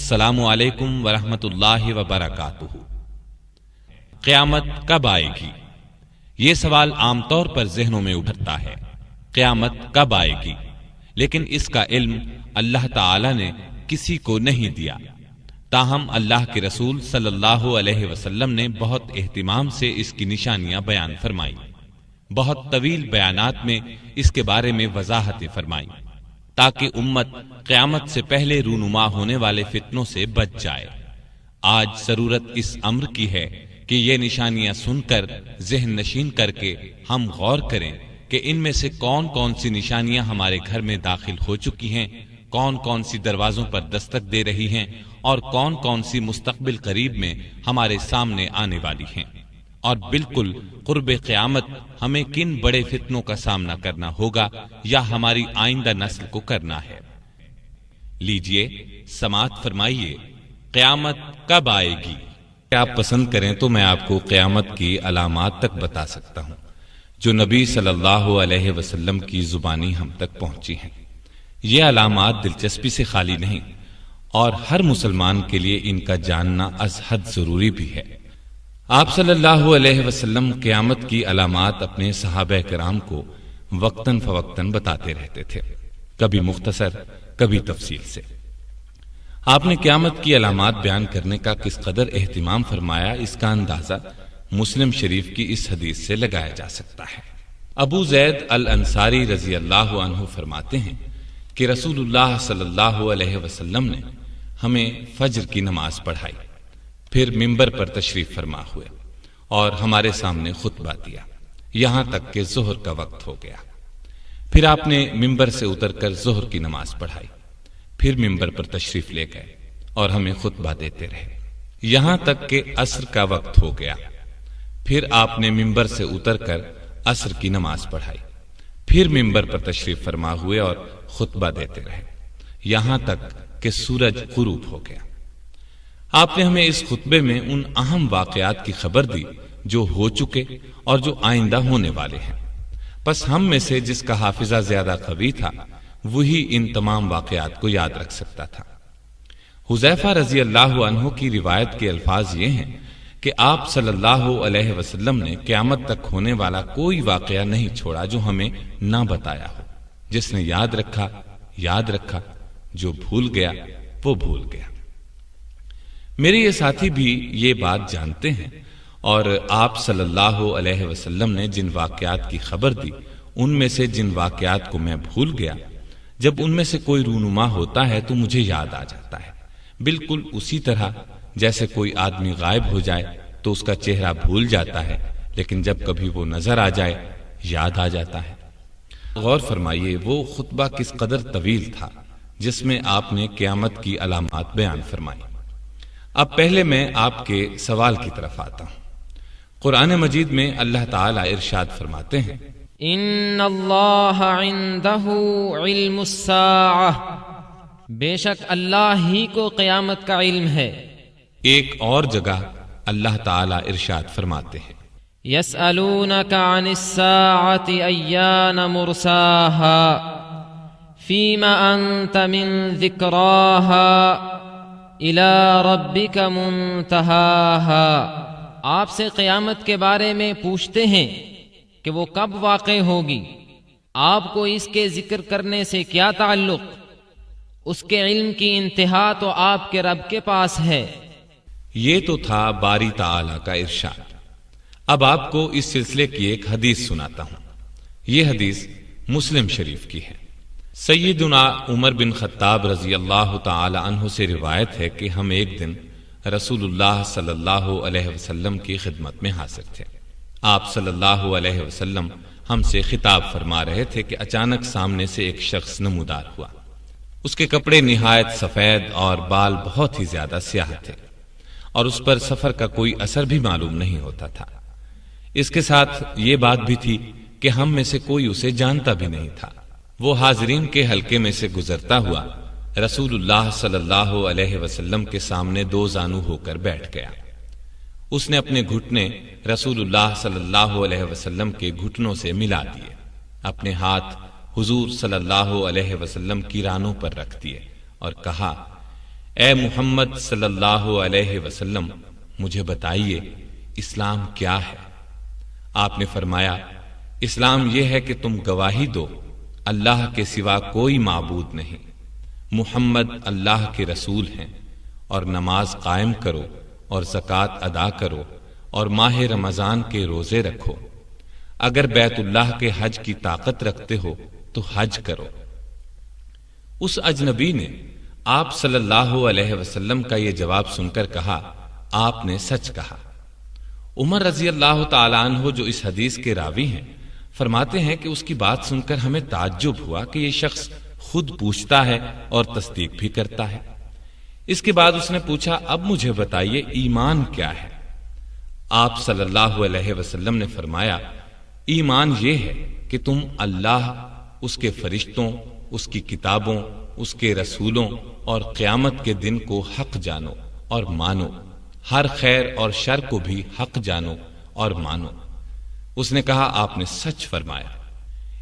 السلام علیکم ورحمۃ اللہ وبرکاتہ۔ قیامت کب آئے گی؟ یہ سوال عام طور پر ذہنوں میں ابھرتا ہے، قیامت کب آئے گی؟ لیکن اس کا علم اللہ تعالی نے کسی کو نہیں دیا، تاہم اللہ کے رسول صلی اللہ علیہ وسلم نے بہت اہتمام سے اس کی نشانیاں بیان فرمائی، بہت طویل بیانات میں اس کے بارے میں وضاحتیں فرمائی، تاکہ امت قیامت سے پہلے رونما ہونے والے فتنوں سے بچ جائے۔ آج ضرورت اس امر کی ہے کہ یہ نشانیاں سن کر ذہن نشین کر کے ہم غور کریں کہ ان میں سے کون کون سی نشانیاں ہمارے گھر میں داخل ہو چکی ہیں، کون کون سی دروازوں پر دستک دے رہی ہیں، اور کون کون سی مستقبل قریب میں ہمارے سامنے آنے والی ہیں، اور بالکل قرب قیامت ہمیں کن بڑے فتنوں کا سامنا کرنا ہوگا یا ہماری آئندہ نسل کو کرنا ہے۔ لیجئے سماعت فرمائیے، قیامت کب آئے گی؟ آپ پسند کریں تو میں آپ کو قیامت کی علامات تک بتا سکتا ہوں جو نبی صلی اللہ علیہ وسلم کی زبانی ہم تک پہنچی ہیں۔ یہ علامات دلچسپی سے خالی نہیں، اور ہر مسلمان کے لیے ان کا جاننا از حد ضروری بھی ہے۔ آپ صلی اللہ علیہ وسلم قیامت کی علامات اپنے صحابہ کرام کو وقتاً فوقتاً بتاتے رہتے تھے، کبھی مختصر کبھی تفصیل سے۔ آپ نے قیامت کی علامات بیان کرنے کا کس قدر اہتمام فرمایا، اس کا اندازہ مسلم شریف کی اس حدیث سے لگایا جا سکتا ہے۔ ابو زید الانصاری رضی اللہ عنہ فرماتے ہیں کہ رسول اللہ صلی اللہ علیہ وسلم نے ہمیں فجر کی نماز پڑھائی، پھر ممبر پر تشریف فرما ہوئے اور ہمارے سامنے خطبہ دیا، یہاں تک کہ ظہر کا وقت ہو گیا۔ پھر آپ نے ممبر سے اتر کر ظہر کی نماز پڑھائی، پھر ممبر پر تشریف لے گئے اور ہمیں خطبہ دیتے رہے، یہاں تک کہ عصر کا وقت ہو گیا۔ پھر آپ نے ممبر سے اتر کر عصر کی نماز پڑھائی، پھر ممبر پر تشریف فرما ہوئے اور خطبہ دیتے رہے، یہاں تک کہ سورج غروب ہو گیا۔ آپ نے ہمیں اس خطبے میں ان اہم واقعات کی خبر دی جو ہو چکے اور جو آئندہ ہونے والے ہیں، پس ہم میں سے جس کا حافظہ زیادہ قوی تھا وہی ان تمام واقعات کو یاد رکھ سکتا تھا۔ حذیفہ رضی اللہ عنہ کی روایت کے الفاظ یہ ہیں کہ آپ صلی اللہ علیہ وسلم نے قیامت تک ہونے والا کوئی واقعہ نہیں چھوڑا جو ہمیں نہ بتایا ہو۔ جس نے یاد رکھا یاد رکھا، جو بھول گیا وہ بھول گیا۔ میرے یہ ساتھی بھی یہ بات جانتے ہیں، اور آپ صلی اللہ علیہ وسلم نے جن واقعات کی خبر دی ان میں سے جن واقعات کو میں بھول گیا، جب ان میں سے کوئی رونما ہوتا ہے تو مجھے یاد آ جاتا ہے، بالکل اسی طرح جیسے کوئی آدمی غائب ہو جائے تو اس کا چہرہ بھول جاتا ہے، لیکن جب کبھی وہ نظر آ جائے یاد آ جاتا ہے۔ غور فرمائیے وہ خطبہ کس قدر طویل تھا جس میں آپ نے قیامت کی علامات بیان فرمائی۔ اب پہلے میں آپ کے سوال کی طرف آتا ہوں۔ قرآن مجید میں اللہ تعالی ارشاد فرماتے ہیں، ان اللہ عنده علم الساعہ، بے شک اللہ ہی کو قیامت کا علم ہے۔ ایک اور جگہ اللہ تعالی ارشاد فرماتے ہیں، یسألونک عن الساعة ایان مرساها فیم انت من ذکراها الی ربک منتہاها۔ آپ سے قیامت کے بارے میں پوچھتے ہیں کہ وہ کب واقع ہوگی، آپ کو اس کے ذکر کرنے سے کیا تعلق؟ اس کے علم کی انتہا تو آپ کے رب کے پاس ہے۔ یہ تو تھا باری تعالی کا ارشاد۔ اب آپ کو اس سلسلے کی ایک حدیث سناتا ہوں۔ یہ حدیث مسلم شریف کی ہے۔ سیدنا عمر بن خطاب رضی اللہ تعالی عنہ سے روایت ہے کہ ہم ایک دن رسول اللہ صلی اللہ علیہ وسلم کی خدمت میں حاضر تھے۔ آپ صلی اللہ علیہ وسلم ہم سے خطاب فرما رہے تھے کہ اچانک سامنے سے ایک شخص نمودار ہوا۔ اس کے کپڑے نہایت سفید اور بال بہت ہی زیادہ سیاہ تھے، اور اس پر سفر کا کوئی اثر بھی معلوم نہیں ہوتا تھا۔ اس کے ساتھ یہ بات بھی تھی کہ ہم میں سے کوئی اسے جانتا بھی نہیں تھا۔ وہ حاضرین کے حلقے میں سے گزرتا ہوا رسول اللہ صلی اللہ علیہ وسلم کے سامنے دو زانو ہو کر بیٹھ گیا۔ اس نے اپنے گھٹنے رسول اللہ صلی اللہ علیہ وسلم کے گھٹنوں سے ملا دیے، اپنے ہاتھ حضور صلی اللہ علیہ وسلم کی رانوں پر رکھ دیے اور کہا، اے محمد صلی اللہ علیہ وسلم مجھے بتائیے اسلام کیا ہے؟ آپ نے فرمایا اسلام یہ ہے کہ تم گواہی دو اللہ کے سوا کوئی معبود نہیں، محمد اللہ کے رسول ہیں، اور نماز قائم کرو اور زکوٰۃ ادا کرو اور ماہ رمضان کے روزے رکھو، اگر بیت اللہ کے حج کی طاقت رکھتے ہو تو حج کرو۔ اس اجنبی نے آپ صلی اللہ علیہ وسلم کا یہ جواب سن کر کہا آپ نے سچ کہا۔ عمر رضی اللہ تعالیٰ عنہ جو اس حدیث کے راوی ہیں فرماتے ہیں کہ اس کی بات سن کر ہمیں تعجب ہوا کہ یہ شخص خود پوچھتا ہے اور تصدیق بھی کرتا ہے۔ اس کے بعد اس نے پوچھا اب مجھے بتائیے ایمان کیا ہے؟ آپ صلی اللہ علیہ وسلم نے فرمایا ایمان یہ ہے کہ تم اللہ، اس کے فرشتوں، اس کی کتابوں، اس کے رسولوں اور قیامت کے دن کو حق جانو اور مانو، ہر خیر اور شر کو بھی حق جانو اور مانو۔ اس نے کہا آپ نے سچ فرمایا۔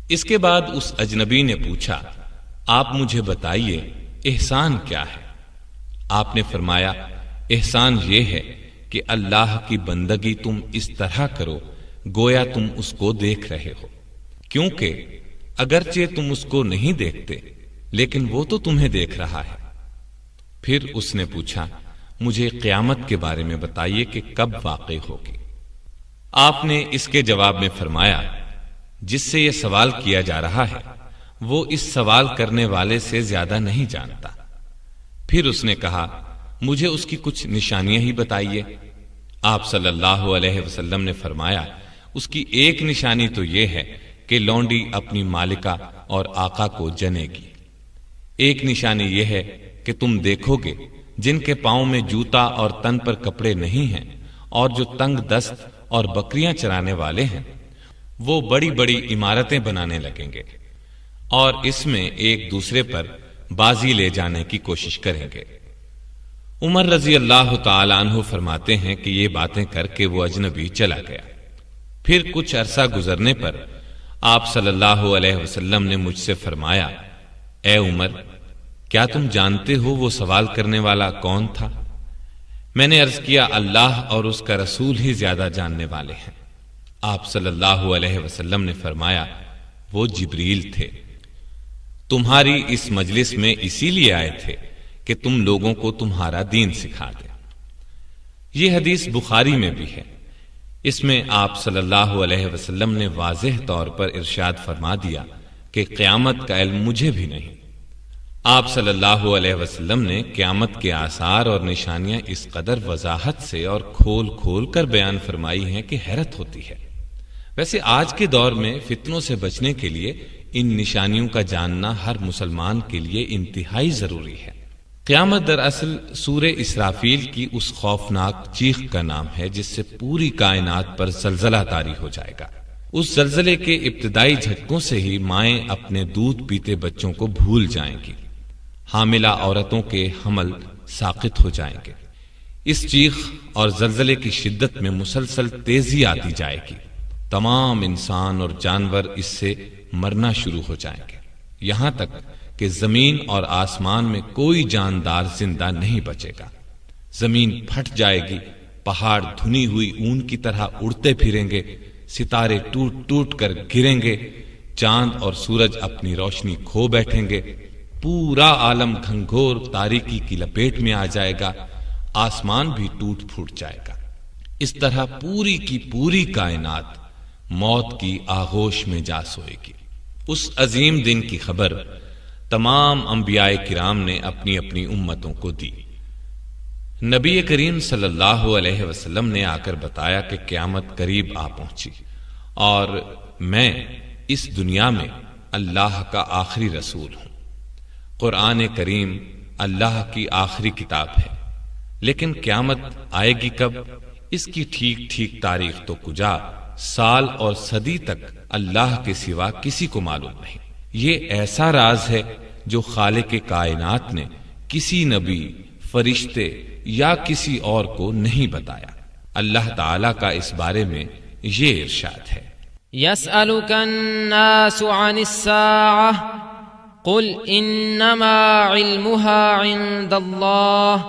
اس کے بعد اس اجنبی نے پوچھا آپ مجھے بتائیے احسان کیا ہے؟ آپ نے فرمایا احسان یہ ہے کہ اللہ کی بندگی تم اس طرح کرو گویا تم اس کو دیکھ رہے ہو، کیونکہ اگرچہ تم اس کو نہیں دیکھتے لیکن وہ تو تمہیں دیکھ رہا ہے۔ پھر اس نے پوچھا مجھے قیامت کے بارے میں بتائیے کہ کب واقع ہوگی؟ آپ نے اس کے جواب میں فرمایا جس سے یہ سوال کیا جا رہا ہے وہ اس سوال کرنے والے سے زیادہ نہیں جانتا۔ پھر اس نے کہا مجھے اس کی کچھ نشانیاں ہی بتائیے۔ آپ صلی اللہ علیہ وسلم نے فرمایا اس کی ایک نشانی تو یہ ہے کہ لونڈی اپنی مالکہ اور آقا کو جنے گی۔ ایک نشانی یہ ہے کہ تم دیکھو گے جن کے پاؤں میں جوتا اور تن پر کپڑے نہیں ہیں اور جو تنگ دست اور بکریاں چرانے والے ہیں وہ بڑی بڑی عمارتیں بنانے لگیں گے اور اس میں ایک دوسرے پر بازی لے جانے کی کوشش کریں گے۔ عمر رضی اللہ تعالی عنہ فرماتے ہیں کہ یہ باتیں کر کے وہ اجنبی چلا گیا۔ پھر کچھ عرصہ گزرنے پر آپ صلی اللہ علیہ وسلم نے مجھ سے فرمایا اے عمر کیا تم جانتے ہو وہ سوال کرنے والا کون تھا؟ میں نے عرض کیا اللہ اور اس کا رسول ہی زیادہ جاننے والے ہیں۔ آپ صلی اللہ علیہ وسلم نے فرمایا وہ جبریل تھے، تمہاری اس مجلس میں اسی لیے آئے تھے کہ تم لوگوں کو تمہارا دین سکھا دیں۔ یہ حدیث بخاری میں بھی ہے۔ اس میں آپ صلی اللہ علیہ وسلم نے واضح طور پر ارشاد فرما دیا کہ قیامت کا علم مجھے بھی نہیں۔ آپ صلی اللہ علیہ وسلم نے قیامت کے آثار اور نشانیاں اس قدر وضاحت سے اور کھول کھول کر بیان فرمائی ہیں کہ حیرت ہوتی ہے۔ ویسے آج کے دور میں فتنوں سے بچنے کے لیے ان نشانیوں کا جاننا ہر مسلمان کے لیے انتہائی ضروری ہے۔ قیامت دراصل سورہ اسرافیل کی اس خوفناک چیخ کا نام ہے جس سے پوری کائنات پر زلزلہ طاری ہو جائے گا۔ اس زلزلے کے ابتدائی جھٹکوں سے ہی مائیں اپنے دودھ پیتے بچوں کو بھول جائیں گی، حاملہ عورتوں کے حمل ساقط ہو جائیں گے۔ اس چیخ اور زلزلے کی شدت میں مسلسل تیزی آتی جائے گی، تمام انسان اور جانور اس سے مرنا شروع ہو جائیں گے، یہاں تک کہ زمین اور آسمان میں کوئی جاندار زندہ نہیں بچے گا۔ زمین پھٹ جائے گی، پہاڑ دھنی ہوئی اون کی طرح اڑتے پھریں گے، ستارے ٹوٹ ٹوٹ کر گریں گے، چاند اور سورج اپنی روشنی کھو بیٹھیں گے، پورا عالم گھنگھور تاریکی کی لپیٹ میں آ جائے گا، آسمان بھی ٹوٹ پھوٹ جائے گا۔ اس طرح پوری کی پوری کائنات موت کی آغوش میں جا سوئے گی۔ اس عظیم دن کی خبر تمام انبیاء کرام نے اپنی اپنی امتوں کو دی۔ نبی کریم صلی اللہ علیہ وسلم نے آ کر بتایا کہ قیامت قریب آ پہنچی اور میں اس دنیا میں اللہ کا آخری رسول ہوں۔ قرآن کریم اللہ کی آخری کتاب ہے، لیکن قیامت آئے گی کب، اس کی ٹھیک ٹھیک تاریخ تو کجا، سال اور صدی تک اللہ کے سوا کسی کو معلوم نہیں۔ یہ ایسا راز ہے جو خالق کائنات نے کسی نبی، فرشتے یا کسی اور کو نہیں بتایا۔ اللہ تعالیٰ کا اس بارے میں یہ ارشاد ہے، يسألك الناس عن الساعة قل انما علمها عند اللہ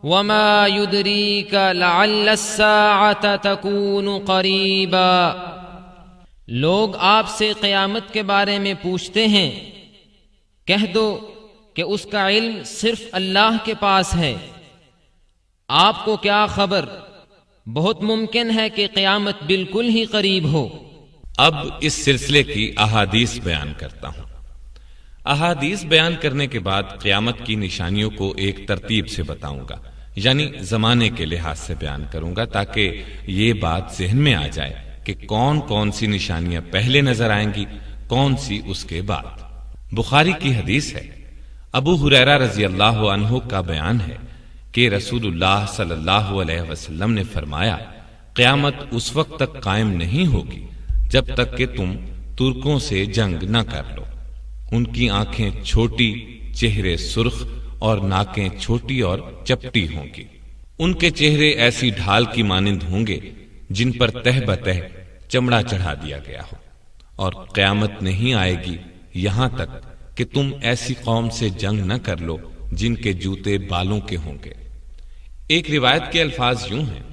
وما يدريك لعل الساعة تكون قریبا۔ لوگ آپ سے قیامت کے بارے میں پوچھتے ہیں، کہہ دو کہ اس کا علم صرف اللہ کے پاس ہے، آپ کو کیا خبر، بہت ممکن ہے کہ قیامت بالکل ہی قریب ہو۔ اب اس سلسلے کی احادیث بیان کرتا ہوں۔ احادیث بیان کرنے کے بعد قیامت کی نشانیوں کو ایک ترتیب سے بتاؤں گا، یعنی زمانے کے لحاظ سے بیان کروں گا تاکہ یہ بات ذہن میں آ جائے کہ کون کون سی نشانیاں پہلے نظر آئیں گی، کون سی اس کے بعد۔ بخاری کی حدیث ہے، ابو ہریرہ رضی اللہ عنہ کا بیان ہے کہ رسول اللہ صلی اللہ علیہ وسلم نے فرمایا، قیامت اس وقت تک قائم نہیں ہوگی جب تک کہ تم ترکوں سے جنگ نہ کر لو۔ ان کی آنکھیں چھوٹی، چہرے سرخ اور ناکیں چھوٹی اور چپٹی ہوں گی۔ ان کے چہرے ایسی ڈھال کی مانند ہوں گے جن پر تہ بتہ چمڑا چڑھا دیا گیا ہو، اور قیامت نہیں آئے گی یہاں تک کہ تم ایسی قوم سے جنگ نہ کر لو جن کے جوتے بالوں کے ہوں گے۔ ایک روایت کے الفاظ یوں ہیں،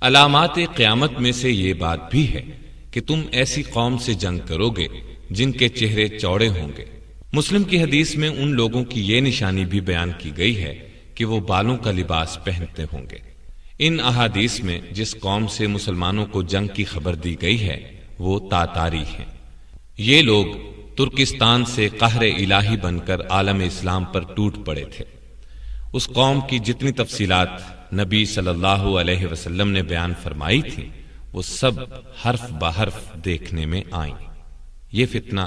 علامات قیامت میں سے یہ بات بھی ہے کہ تم ایسی قوم سے جنگ کرو گے جن کے چہرے چوڑے ہوں گے۔ مسلم کی حدیث میں ان لوگوں کی یہ نشانی بھی بیان کی گئی ہے کہ وہ بالوں کا لباس پہنتے ہوں گے۔ ان احادیث میں جس قوم سے مسلمانوں کو جنگ کی خبر دی گئی ہے وہ تاتاری ہیں۔ یہ لوگ ترکستان سے قہر الہی بن کر عالم اسلام پر ٹوٹ پڑے تھے۔ اس قوم کی جتنی تفصیلات نبی صلی اللہ علیہ وسلم نے بیان فرمائی تھی وہ سب حرف بحرف دیکھنے میں آئیں۔ یہ فتنہ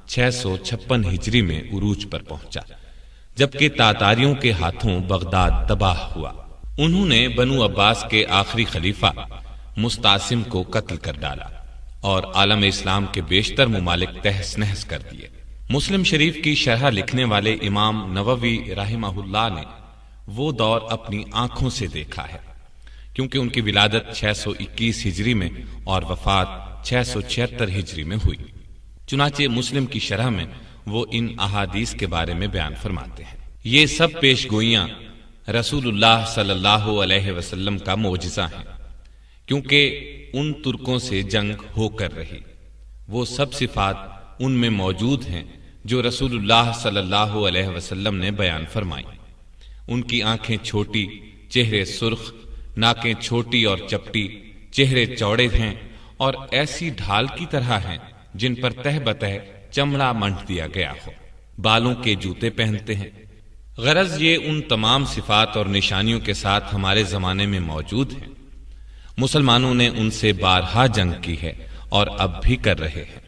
656 ہجری میں عروج پر پہنچا، جبکہ تاتاریوں کے ہاتھوں بغداد تباہ ہوا۔ انہوں نے بنو عباس کے آخری خلیفہ مستعصم کو قتل کر ڈالا اور عالم اسلام کے بیشتر ممالک تہس نہس کر دیے۔ مسلم شریف کی شرح لکھنے والے امام نووی رحمہ اللہ نے وہ دور اپنی آنکھوں سے دیکھا ہے، کیونکہ ان کی ولادت 621 ہجری میں اور وفات 676 ہجری میں ہوئی۔ چنانچہ مسلم کی شرح میں وہ ان احادیث کے بارے میں بیان فرماتے ہیں۔ یہ سب پیش گوئیاں رسول اللہ صلی اللہ علیہ وسلم کا معجزہ ہیں، کیونکہ ان ترکوں سے جنگ ہو کر رہی۔ وہ سب صفات ان میں موجود ہیں جو رسول اللہ صلی اللہ علیہ وسلم نے بیان فرمائی۔ ان کی آنکھیں چھوٹی، چہرے سرخ، ناکیں چھوٹی اور چپٹی، چہرے چوڑے ہیں اور ایسی ڈھال کی طرح ہیں جن پر تہ بتہ چمڑا منڈ دیا گیا ہو۔ بالوں کے جوتے پہنتے ہیں۔ غرض یہ ان تمام صفات اور نشانیوں کے ساتھ ہمارے زمانے میں موجود ہیں۔ مسلمانوں نے ان سے بارہا جنگ کی ہے اور اب بھی کر رہے ہیں۔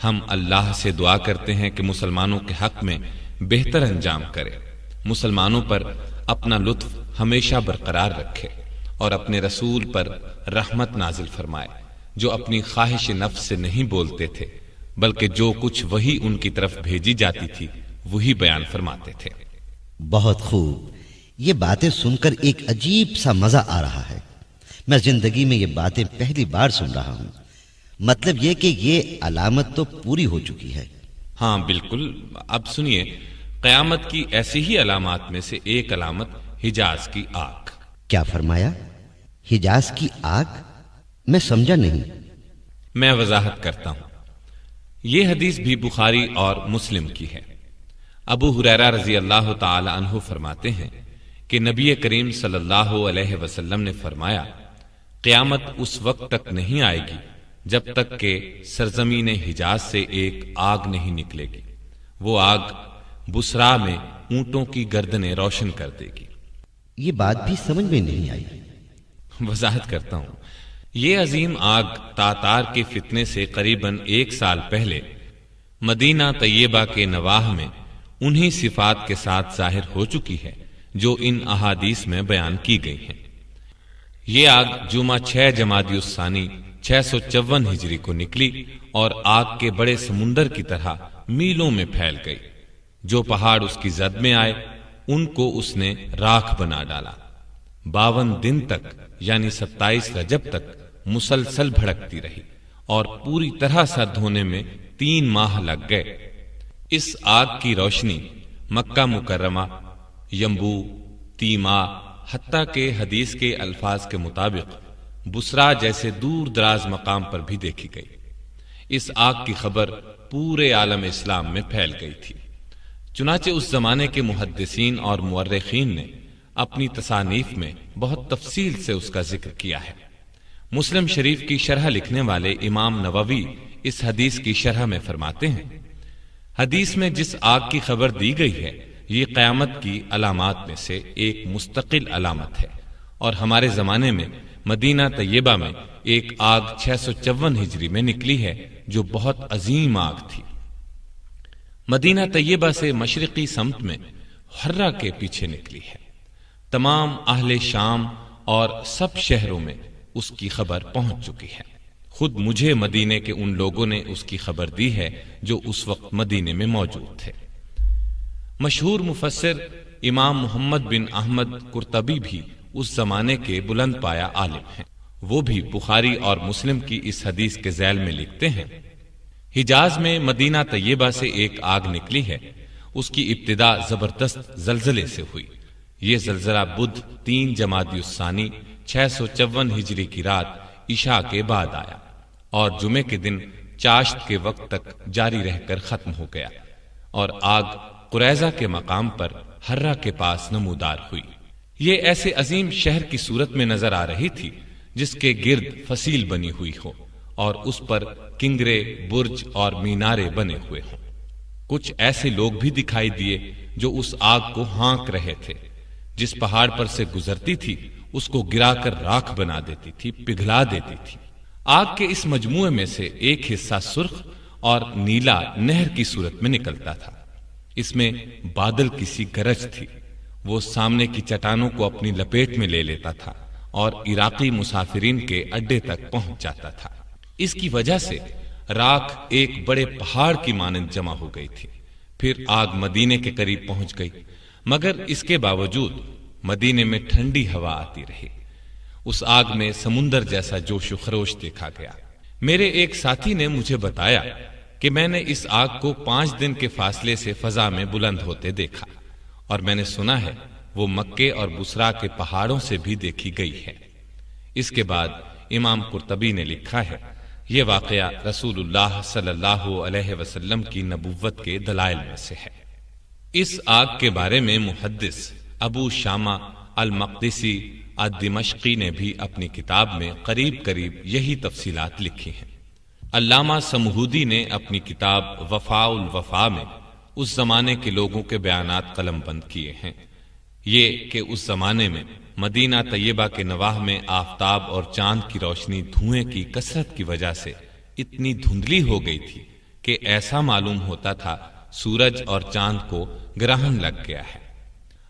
ہم اللہ سے دعا کرتے ہیں کہ مسلمانوں کے حق میں بہتر انجام کرے، مسلمانوں پر اپنا لطف ہمیشہ برقرار رکھے اور اپنے رسول پر رحمت نازل فرمائے، جو اپنی خواہش نفس سے نہیں بولتے تھے بلکہ جو کچھ وہی ان کی طرف بھیجی جاتی تھی وہی بیان فرماتے تھے۔ بہت خوب، یہ باتیں سن کر ایک عجیب سا مزہ آ رہا ہے۔ میں زندگی میں یہ باتیں پہلی بار سن رہا ہوں۔ مطلب یہ کہ یہ علامت تو پوری ہو چکی ہے۔ ہاں بالکل۔ اب سنیے، قیامت کی ایسی ہی علامات میں سے ایک علامت حجاز کی آگ۔ کیا فرمایا؟ حجاز کی آگ؟ میں سمجھا نہیں۔ میں وضاحت کرتا ہوں۔ یہ حدیث بھی بخاری اور مسلم کی ہے۔ ابو ہریرہ رضی اللہ تعالی عنہ فرماتے ہیں کہ نبی کریم صلی اللہ علیہ وسلم نے فرمایا، قیامت اس وقت تک نہیں آئے گی جب تک کہ سرزمین حجاز سے ایک آگ نہیں نکلے گی۔ وہ آگ بسرا میں اونٹوں کی گردنیں روشن کر دے گی۔ یہ بات بھی سمجھ میں نہیں آئی۔ وضاحت کرتا ہوں۔ یہ عظیم آگ تاتار کے فتنے سے قریباً 1 سال پہلے مدینہ طیبہ کے نواح میں انہی صفات کے ساتھ ظاہر ہو چکی ہے جو ان احادیث میں بیان کی گئی ہیں۔ یہ آگ جمعہ 6 جمادی الثانی 654 ہجری کو نکلی اور آگ کے بڑے سمندر کی طرح میلوں میں پھیل گئی۔ جو پہاڑ اس کی زد میں آئے ان کو اس نے راکھ بنا ڈالا۔ 52 دن تک یعنی 27 رجب تک مسلسل بھڑکتی رہی اور پوری طرح سرد ہونے میں 3 ماہ لگ گئے۔ اس آگ کی روشنی مکہ مکرمہ، یمبو، تیما، حتیٰ کہ حدیث کے الفاظ کے مطابق بصرا جیسے دور دراز مقام پر بھی دیکھی گئی۔ اس آگ کی خبر پورے عالم اسلام میں پھیل گئی تھی۔ چنانچہ اس زمانے کے محدثین اور مورخین نے اپنی تصانیف میں بہت تفصیل سے اس کا ذکر کیا ہے۔ مسلم شریف کی شرح لکھنے والے امام نووی اس حدیث کی شرح میں فرماتے ہیں، حدیث میں جس آگ کی خبر دی گئی ہے یہ قیامت کی علامات میں سے ایک مستقل علامت ہے، اور ہمارے زمانے میں مدینہ طیبہ میں ایک آگ 654 ہجری میں نکلی ہے جو بہت عظیم آگ تھی۔ مدینہ طیبہ سے مشرقی سمت میں حرہ کے پیچھے نکلی ہے۔ تمام اہل شام اور سب شہروں میں اس کی خبر پہنچ چکی ہے۔ خود مجھے مدینے کے ان لوگوں نے اس کی خبر دی ہے جو اس وقت مدینے میں موجود تھے۔ مشہور مفسر امام محمد بن احمد قرطبی بھی اس زمانے کے بلند پایہ عالم ہیں۔ وہ بھی بخاری اور مسلم کی اس حدیث کے ذیل میں لکھتے ہیں، حجاز میں مدینہ طیبہ سے ایک آگ نکلی ہے، اس کی ابتدا زبردست زلزلے سے ہوئی۔ یہ زلزلہ بدھ 3 جمادی الثانی 654 ہجری کی رات عشاء کے بعد آیا اور جمعے کے دن چاشت کے وقت تک جاری رہ کر ختم ہو گیا، اور آگ قریظہ کے مقام پر حرہ کے پاس نمودار ہوئی۔ یہ ایسے عظیم شہر کی صورت میں نظر آ رہی تھی جس کے گرد فصیل بنی ہوئی ہو اور اس پر کنگرے، برج اور مینارے بنے ہوئے ہوں۔ کچھ ایسے لوگ بھی دکھائی دیے جو اس آگ کو ہانک رہے تھے، جس پہاڑ پر سے گزرتی تھی اس کو گرا کر راکھ بنا دیتی تھی، پگھلا دیتی تھی۔ آگ کے اس مجموعے میں سے ایک حصہ سرخ اور نیلا نہر کی صورت میں نکلتا تھا۔ اس میں بادل کی سی گرج تھی، وہ سامنے کی چٹانوں کو اپنی لپیٹ میں لے لیتا تھا اور عراقی مسافرین کے اڈے تک پہنچ جاتا تھا۔ اس کی وجہ سے راکھ ایک بڑے پہاڑ کی مانند جمع ہو گئی تھی۔ پھر آگ مدینے کے قریب پہنچ گئی، مگر اس کے باوجود مدینے میں ٹھنڈی ہوا آتی رہی۔ اس آگ میں سمندر جیسا جوش و خروش دیکھا گیا۔ میرے ایک ساتھی نے مجھے بتایا کہ میں نے اس آگ کو 5 دن کے فاصلے سے فضا میں بلند ہوتے دیکھا، اور میں نے سنا ہے وہ مکے اور بصرا کے پہاڑوں سے بھی دیکھی گئی ہے۔ اس کے بعد امام قرطبی نے لکھا ہے، یہ واقعہ رسول اللہ صلی اللہ علیہ وسلم کی نبوت کے دلائل میں سے ہے۔ اس آگ کے بارے میں محدث ابو شامہ المقدسی الدمشقی نے بھی اپنی کتاب میں قریب قریب یہی تفصیلات لکھی ہیں۔ علامہ سمہودی نے اپنی کتاب وفاء الوفا میں اس زمانے کے لوگوں کے بیانات قلم بند کیے ہیں۔ یہ کہ اس زمانے میں مدینہ طیبہ کے نواح میں آفتاب اور چاند کی روشنی دھوئیں کی کثرت کی وجہ سے اتنی دھندلی ہو گئی تھی کہ ایسا معلوم ہوتا تھا سورج اور چاند کو گرہن لگ گیا ہے۔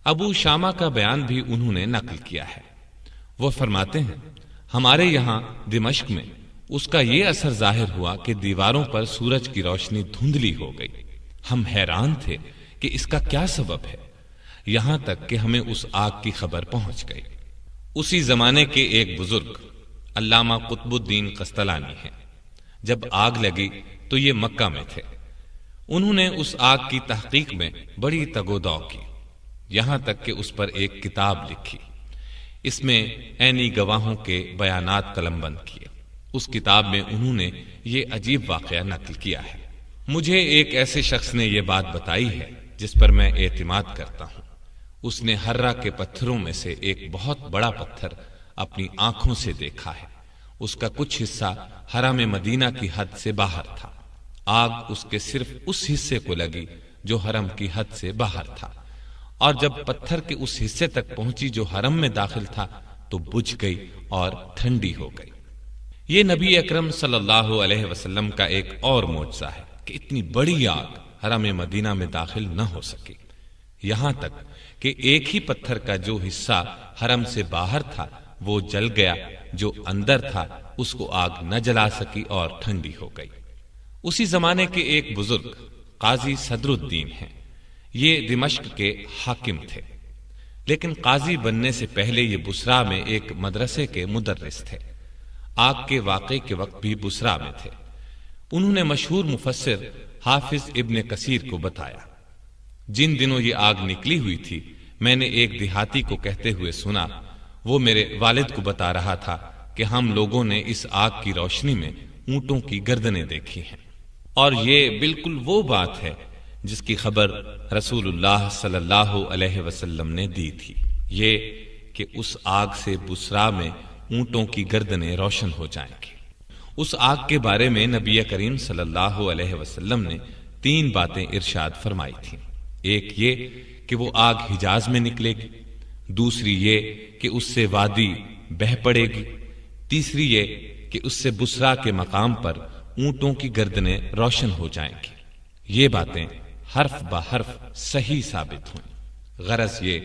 ابو شامہ کا بیان بھی انہوں نے نقل کیا ہے۔ وہ فرماتے ہیں، ہمارے یہاں دمشق میں اس کا یہ اثر ظاہر ہوا کہ دیواروں پر سورج کی روشنی دھندلی ہو گئی۔ ہم حیران تھے کہ اس کا کیا سبب ہے، یہاں تک کہ ہمیں اس آگ کی خبر پہنچ گئی۔ اسی زمانے کے ایک بزرگ علامہ قطب الدین قسطلانی ہیں۔ جب آگ لگی تو یہ مکہ میں تھے۔ انہوں نے اس آگ کی تحقیق میں بڑی تگ و دو کی، یہاں تک کہ اس پر ایک کتاب لکھی۔ اس میں عینی گواہوں کے بیانات قلم بند کیے۔ اس کتاب میں انہوں نے یہ عجیب واقعہ نقل کیا ہے۔ مجھے ایک ایسے شخص نے یہ بات بتائی ہے جس پر میں اعتماد کرتا ہوں۔ اس نے حرہ کے پتھروں میں سے ایک بہت بڑا پتھر اپنی آنکھوں سے دیکھا ہے۔ اس کا کچھ حصہ حرم مدینہ کی حد سے باہر تھا۔ آگ اس کے صرف اس حصے کو لگی جو حرم کی حد سے باہر تھا، اور جب پتھر کے اس حصے تک پہنچی جو حرم میں داخل تھا تو بجھ گئی اور ٹھنڈی ہو گئی۔ یہ نبی اکرم صلی اللہ علیہ وسلم کا ایک اور معجزہ ہے کہ اتنی بڑی آگ حرم مدینہ میں داخل نہ ہو سکی، یہاں تک کہ ایک ہی پتھر کا جو حصہ حرم سے باہر تھا وہ جل گیا، جو اندر تھا اس کو آگ نہ جلا سکی اور ٹھنڈی ہو گئی۔ اسی زمانے کے ایک بزرگ قاضی صدر الدین ہیں۔ یہ دمشق کے حاکم تھے، لیکن قاضی بننے سے پہلے یہ بصرا میں ایک مدرسے کے مدرس تھے۔ آگ کے واقعے کے وقت بھی بصرا میں تھے۔ انہوں نے مشہور مفسر حافظ ابن کثیر کو بتایا۔ جن دنوں یہ آگ نکلی ہوئی تھی میں نے ایک دیہاتی کو کہتے ہوئے سنا، وہ میرے والد کو بتا رہا تھا کہ ہم لوگوں نے اس آگ کی روشنی میں اونٹوں کی گردنیں دیکھی ہیں، اور یہ بالکل وہ بات ہے جس کی خبر رسول اللہ صلی اللہ علیہ وسلم نے دی تھی، یہ کہ اس آگ سے بسرا میں اونٹوں کی گردنیں روشن ہو جائیں گی۔ اس آگ کے بارے میں نبی کریم صلی اللہ علیہ وسلم نے 3 باتیں ارشاد فرمائی تھیں۔ ایک یہ کہ وہ آگ حجاز میں نکلے گی، دوسری یہ کہ اس سے وادی بہہ پڑے گی، تیسری یہ کہ اس سے بسرا کے مقام پر اونٹوں کی گردنیں روشن ہو جائیں گی۔ یہ باتیں حرف بہ حرف صحیح ثابت ہوئیں۔ غرض یہ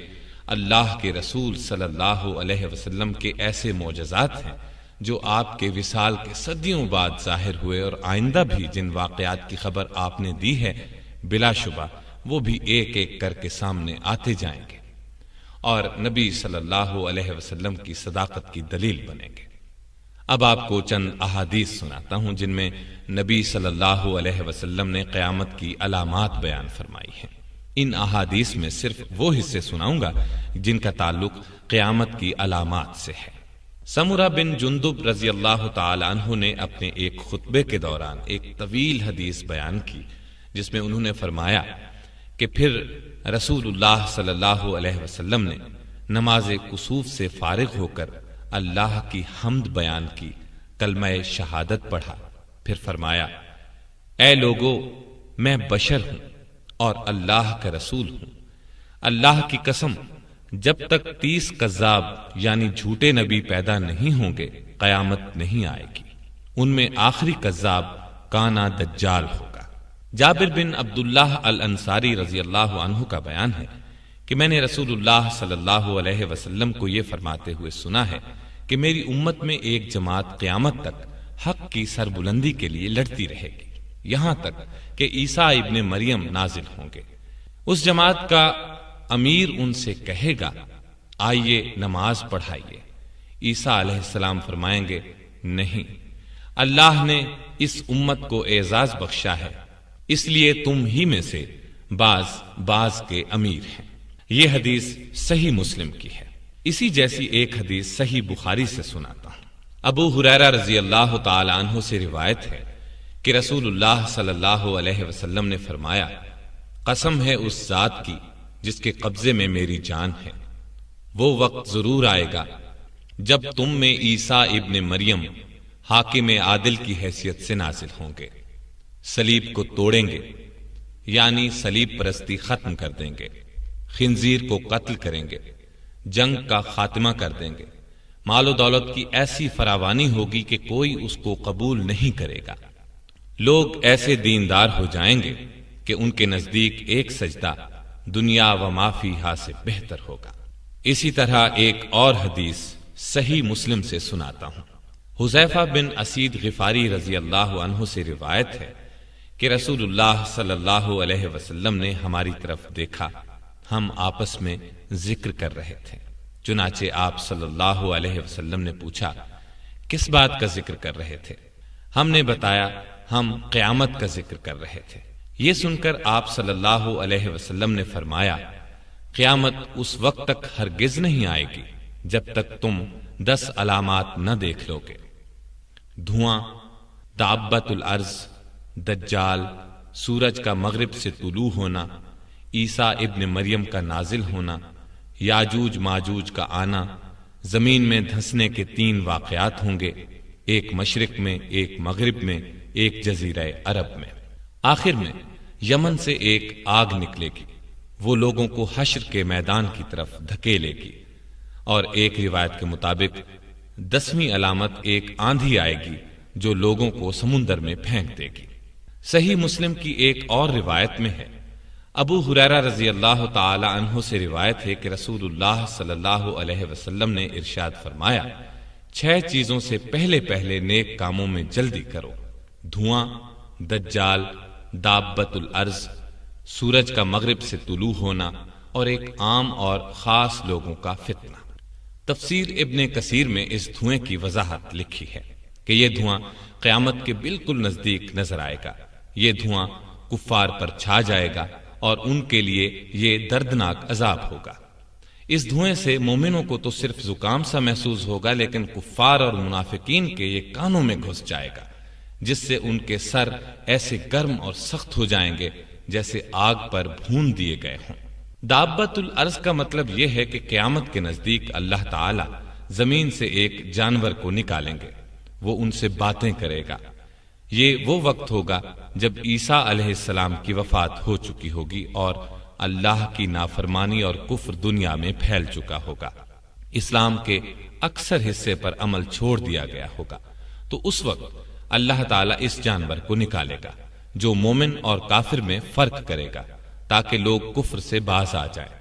اللہ کے رسول صلی اللہ علیہ وسلم کے ایسے معجزات ہیں جو آپ کے وصال کے صدیوں بعد ظاہر ہوئے، اور آئندہ بھی جن واقعات کی خبر آپ نے دی ہے بلا شبہ وہ بھی ایک ایک کر کے سامنے آتے جائیں گے اور نبی صلی اللہ علیہ وسلم کی صداقت کی دلیل بنیں گے۔ اب آپ کو چند احادیث سناتا ہوں جن میں نبی صلی اللہ علیہ وسلم نے قیامت کی علامات بیان فرمائی ہیں۔ ان احادیث میں صرف وہ حصے سناؤں گا جن کا تعلق قیامت کی علامات سے ہے۔ سمرہ بن جندب رضی اللہ تعالی عنہ نے اپنے ایک خطبے کے دوران ایک طویل حدیث بیان کی جس میں انہوں نے فرمایا کہ پھر رسول اللہ صلی اللہ علیہ وسلم نے نماز کسوف سے فارغ ہو کر اللہ کی حمد بیان کی، کلمہ شہادت پڑھا، پھر فرمایا، اے لوگو، میں بشر ہوں اور اللہ کا رسول ہوں۔ اللہ کی قسم، جب تک 30 کذاب یعنی جھوٹے نبی پیدا نہیں ہوں گے قیامت نہیں آئے گی۔ ان میں آخری کذاب کانا دجال ہوگا۔ جابر بن عبداللہ الانصاری رضی اللہ عنہ کا بیان ہے کہ میں نے رسول اللہ صلی اللہ علیہ وسلم کو یہ فرماتے ہوئے سنا ہے کہ میری امت میں ایک جماعت قیامت تک حق کی سربلندی کے لیے لڑتی رہے گی، یہاں تک کہ عیسیٰ ابن مریم نازل ہوں گے۔ اس جماعت کا امیر ان سے کہے گا، آئیے نماز پڑھائیے۔ عیسیٰ علیہ السلام فرمائیں گے، نہیں، اللہ نے اس امت کو اعزاز بخشا ہے، اس لیے تم ہی میں سے بعض کے امیر ہیں۔ یہ حدیث صحیح مسلم کی ہے۔ اسی جیسی ایک حدیث صحیح بخاری سے سناتا ہوں۔ ابو ہریرہ رضی اللہ تعالی عنہ سے روایت ہے کہ رسول اللہ صلی اللہ علیہ وسلم نے فرمایا، قسم ہے اس ذات کی جس کے قبضے میں میری جان ہے، وہ وقت ضرور آئے گا جب تم میں عیسیٰ ابن مریم حاکم عادل کی حیثیت سے نازل ہوں گے، صلیب کو توڑیں گے یعنی صلیب پرستی ختم کر دیں گے، خنزیر کو قتل کریں گے، جنگ کا خاتمہ کر دیں گے، مال و دولت کی ایسی فراوانی ہوگی کہ کوئی اس کو قبول نہیں کرے گا، لوگ ایسے دیندار ہو جائیں گے کہ ان کے نزدیک ایک سجدہ دنیا و ما فیہا سے بہتر ہوگا۔ اسی طرح ایک اور حدیث صحیح مسلم سے سناتا ہوں۔ حذیفہ بن اسید غفاری رضی اللہ عنہ سے روایت ہے کہ رسول اللہ صلی اللہ علیہ وسلم نے ہماری طرف دیکھا، ہم آپس میں ذکر کر رہے تھے، چنانچہ آپ صلی اللہ علیہ وسلم نے پوچھا، کس بات کا ذکر کر رہے تھے؟ ہم نے بتایا، ہم قیامت کا ذکر کر رہے تھے۔ یہ سن کر آپ صلی اللہ علیہ وسلم نے فرمایا، قیامت اس وقت تک ہرگز نہیں آئے گی جب تک تم 10 علامات نہ دیکھ لو گے: دھواں، دابت الارض، دجال، سورج کا مغرب سے طلوع ہونا، عیسیٰ ابن مریم کا نازل ہونا، یاجوج ماجوج کا آنا، زمین میں دھنسنے کے 3 واقعات ہوں گے، ایک مشرق میں، ایک مغرب میں، ایک جزیرہ عرب میں۔ آخر میں یمن سے ایک آگ نکلے گی، وہ لوگوں کو حشر کے میدان کی طرف دھکیلے گی، اور ایک روایت کے مطابق 10ویں علامت ایک آندھی آئے گی جو لوگوں کو سمندر میں پھینک دے گی۔ صحیح مسلم کی ایک اور روایت میں ہے، ابو ہریرہ رضی اللہ تعالی عنہ سے روایت ہے کہ رسول اللہ صلی اللہ علیہ وسلم نے ارشاد فرمایا، 6 چیزوں سے پہلے نیک کاموں میں جلدی کرو: دھواں، دجال، دابت الارض، سورج کا مغرب سے طلوع ہونا، اور ایک عام اور خاص لوگوں کا فتنہ۔ تفسیر ابن کثیر میں اس دھوئیں کی وضاحت لکھی ہے کہ یہ دھواں قیامت کے بالکل نزدیک نظر آئے گا۔ یہ دھواں کفار پر چھا جائے گا اور ان کے لیے یہ دردناک عذاب ہوگا۔ اس دھوئیں سے مومنوں کو تو صرف زکام سا محسوس ہوگا، لیکن کفار اور منافقین کے یہ کانوں میں گھس جائے گا، جس سے ان کے سر ایسے گرم اور سخت ہو جائیں گے جیسے آگ پر بھون دیے گئے ہوں۔ دابت الارض کا مطلب یہ ہے کہ قیامت کے نزدیک اللہ تعالی زمین سے ایک جانور کو نکالیں گے، وہ ان سے باتیں کرے گا۔ یہ وہ وقت ہوگا جب عیسیٰ علیہ السلام کی وفات ہو چکی ہوگی اور اللہ کی نافرمانی اور کفر دنیا میں پھیل چکا ہوگا، اسلام کے اکثر حصے پر عمل چھوڑ دیا گیا ہوگا، تو اس وقت اللہ تعالیٰ اس جانور کو نکالے گا جو مومن اور کافر میں فرق کرے گا، تاکہ لوگ کفر سے باز آ جائیں۔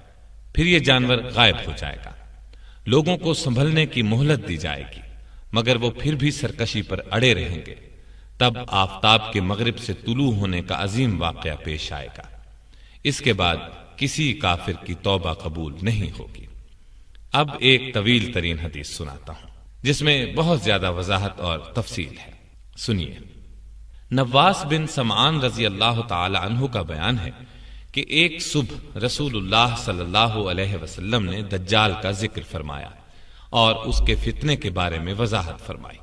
پھر یہ جانور غائب ہو جائے گا، لوگوں کو سنبھلنے کی مہلت دی جائے گی، مگر وہ پھر بھی سرکشی پر اڑے رہیں گے۔ تب آفتاب کے مغرب سے طلوع ہونے کا عظیم واقعہ پیش آئے گا۔ اس کے بعد کسی کافر کی توبہ قبول نہیں ہوگی۔ اب ایک طویل ترین حدیث سناتا ہوں جس میں بہت زیادہ وضاحت اور تفصیل ہے، سنیے۔ نواس بن سمعان رضی اللہ تعالی عنہ کا بیان ہے کہ ایک صبح رسول اللہ صلی اللہ علیہ وسلم نے دجال کا ذکر فرمایا اور اس کے فتنے کے بارے میں وضاحت فرمائی۔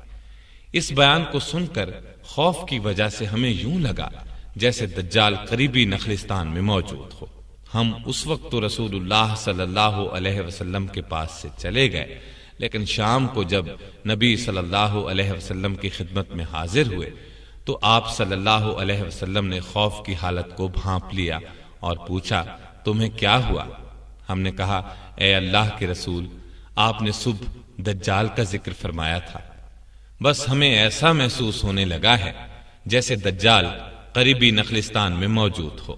اس بیان کو سن کر خوف کی وجہ سے ہمیں یوں لگا جیسے دجال قریبی نخلستان میں موجود ہو۔ ہم اس وقت تو رسول اللہ صلی اللہ علیہ وسلم کے پاس سے چلے گئے، لیکن شام کو جب نبی صلی اللہ علیہ وسلم کی خدمت میں حاضر ہوئے تو آپ صلی اللہ علیہ وسلم نے خوف کی حالت کو بھانپ لیا اور پوچھا، تمہیں کیا ہوا؟ ہم نے کہا، اے اللہ کے رسول، آپ نے صبح دجال کا ذکر فرمایا تھا، بس ہمیں ایسا محسوس ہونے لگا ہے جیسے دجال قریبی نخلستان میں موجود ہو۔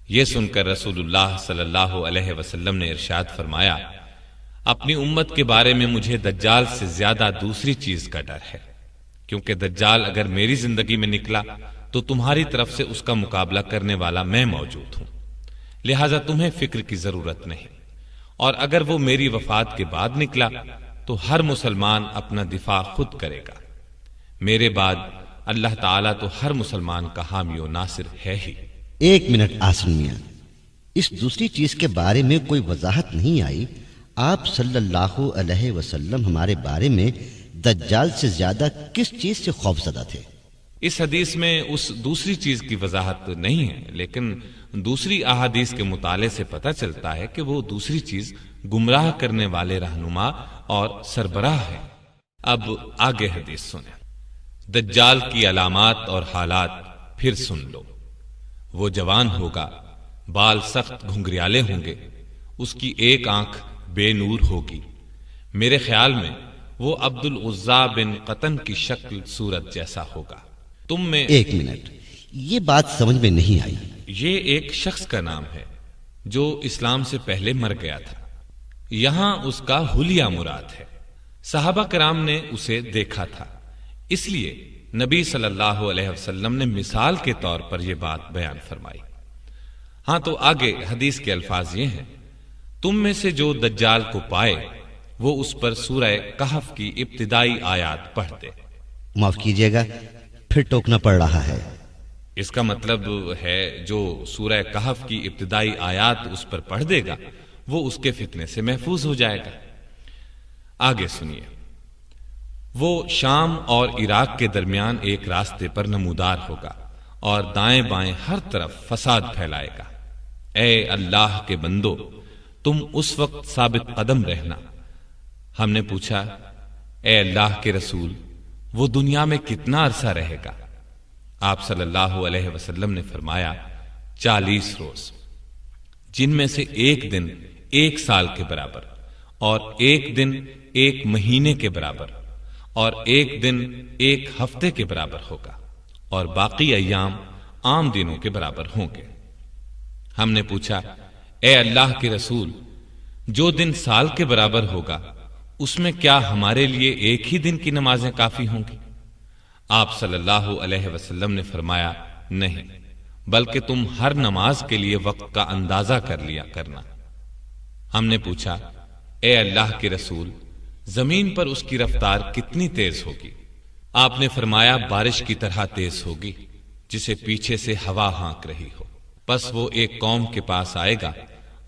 یہ سن کر رسول اللہ صلی اللہ علیہ وسلم نے ارشاد فرمایا، اپنی امت کے بارے میں مجھے دجال سے زیادہ دوسری چیز کا ڈر ہے، کیونکہ دجال اگر میری زندگی میں نکلا تو تمہاری طرف سے اس کا مقابلہ کرنے والا میں موجود ہوں، لہذا تمہیں فکر کی ضرورت نہیں، اور اگر وہ میری وفات کے بعد نکلا تو ہر مسلمان اپنا دفاع خود کرے گا، میرے بعد اللہ تعالیٰ تو ہر مسلمان کا حامی و ناصر ہے ہی۔ ایک منٹ آسن میاں، اس دوسری چیز کے بارے میں کوئی وضاحت نہیں آئی۔ آپ صلی اللہ علیہ وسلم ہمارے بارے میں دجال سے زیادہ کس چیز سے خوف زدہ تھے؟ اس حدیث میں اس دوسری چیز کی وضاحت نہیں ہے، لیکن دوسری احادیث کے مطالعے سے پتہ چلتا ہے کہ وہ دوسری چیز گمراہ کرنے والے رہنما اور سربراہ ہے۔ اب آگے حدیث سنیں۔ دجال کی علامات اور حالات پھر سن لو۔ وہ جوان ہوگا، بال سخت گھنگریالے ہوں گے، اس کی ایک آنکھ بے نور ہوگی۔ میرے خیال میں وہ عبد العزیٰ بن قطن کی شکل صورت جیسا ہوگا۔ تم میں ایک منٹ، یہ بات سمجھ میں نہیں آئی۔ یہ ایک شخص کا نام ہے جو اسلام سے پہلے مر گیا تھا، یہاں اس کا حلیہ مراد ہے۔ صحابہ کرام نے اسے دیکھا تھا، اس لیے نبی صلی اللہ علیہ وسلم نے مثال کے طور پر یہ بات بیان فرمائی۔ ہاں تو آگے حدیث کے الفاظ یہ ہیں، تم میں سے جو دجال کو پائے وہ اس پر سورہ کہف کی ابتدائی آیات پڑھ دے۔ معاف کیجیے گا، پھر ٹوکنا پڑ رہا ہے۔ اس کا مطلب ہے جو سورہ کہف کی ابتدائی آیات اس پر پڑھ دے گا وہ اس کے فتنے سے محفوظ ہو جائے گا۔ آگے سنیے۔ وہ شام اور عراق کے درمیان ایک راستے پر نمودار ہوگا اور دائیں بائیں ہر طرف فساد پھیلائے گا۔ اے اللہ کے بندو، تم اس وقت ثابت قدم رہنا۔ ہم نے پوچھا، اے اللہ کے رسول، وہ دنیا میں کتنا عرصہ رہے گا؟ آپ صلی اللہ علیہ وسلم نے فرمایا، 40 روز، جن میں سے ایک دن 1 سال کے برابر، اور ایک دن 1 مہینے کے برابر، اور ایک دن 1 ہفتے کے برابر ہوگا، اور باقی ایام عام دنوں کے برابر ہوں گے۔ ہم نے پوچھا، اے اللہ کے رسول، جو دن سال کے برابر ہوگا اس میں کیا ہمارے لیے ایک ہی دن کی نمازیں کافی ہوں گی؟ آپ صلی اللہ علیہ وسلم نے فرمایا، نہیں، بلکہ تم ہر نماز کے لیے وقت کا اندازہ کر لیا کرنا۔ ہم نے پوچھا، اے اللہ کے رسول، زمین پر اس کی رفتار کتنی تیز ہوگی؟ آپ نے فرمایا، بارش کی طرح تیز ہوگی، جسے پیچھے سے ہوا ہانک رہی ہو۔ پس وہ ایک قوم کے پاس آئے گا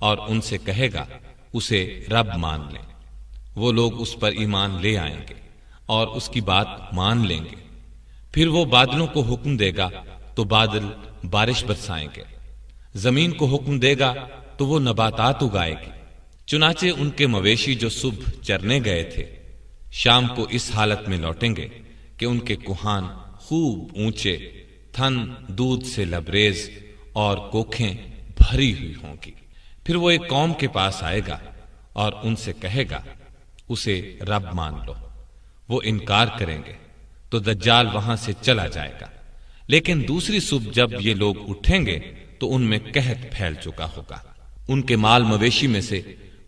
اور ان سے کہے گا اسے رب مان لیں۔ وہ لوگ اس پر ایمان لے آئیں گے اور اس کی بات مان لیں گے۔ پھر وہ بادلوں کو حکم دے گا تو بادل بارش برسائیں گے، زمین کو حکم دے گا تو وہ نباتات اگائے گی۔ چنانچہ ان کے مویشی جو صبح چرنے گئے تھے شام کو اس حالت میں لوٹیں گے کہ ان کے کوہان خوب اونچے، تھن دودھ سے لبریز اور کوکھیں بھری ہوئی ہوں گی۔ پھر وہ ایک قوم کے پاس آئے گا اور ان سے کہے گا اسے رب مان لو۔ وہ انکار کریں گے تو دجال وہاں سے چلا جائے گا، لیکن دوسری صبح جب یہ لوگ اٹھیں گے تو ان میں قحط پھیل چکا ہوگا، ان کے مال مویشی میں سے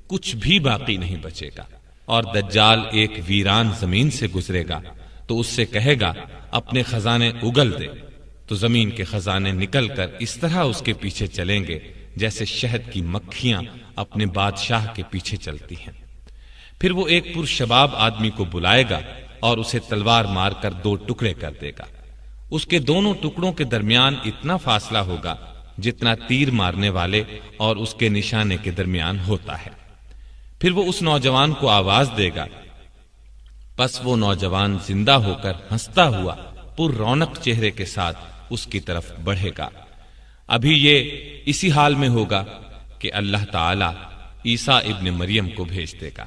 کچھ بھی باقی نہیں بچے گا، اور دجال ایک ویران زمین سے گزرے گا تو اس سے کہے گا اپنے خزانے اگل دے، تو زمین کے خزانے نکل کر اس طرح اس کے پیچھے چلیں گے جیسے شہد کی مکھیاں اپنے بادشاہ کے پیچھے چلتی ہیں۔ پھر وہ ایک پرشباب آدمی کو بلائے گا اور اسے تلوار مار کر 2 ٹکڑے کر دے گا۔ اس کے دونوں ٹکڑوں کے درمیان اتنا فاصلہ ہوگا جتنا تیر مارنے والے اور اس کے نشانے کے درمیان ہوتا ہے۔ پھر وہ اس نوجوان کو آواز دے گا، پس وہ نوجوان زندہ ہو کر ہنستا ہوا پر رونق چہرے کے ساتھ اس کی طرف بڑھے گا۔ ابھی یہ اسی حال میں ہوگا کہ اللہ تعالی عیسیٰ ابن مریم کو بھیج دے گا۔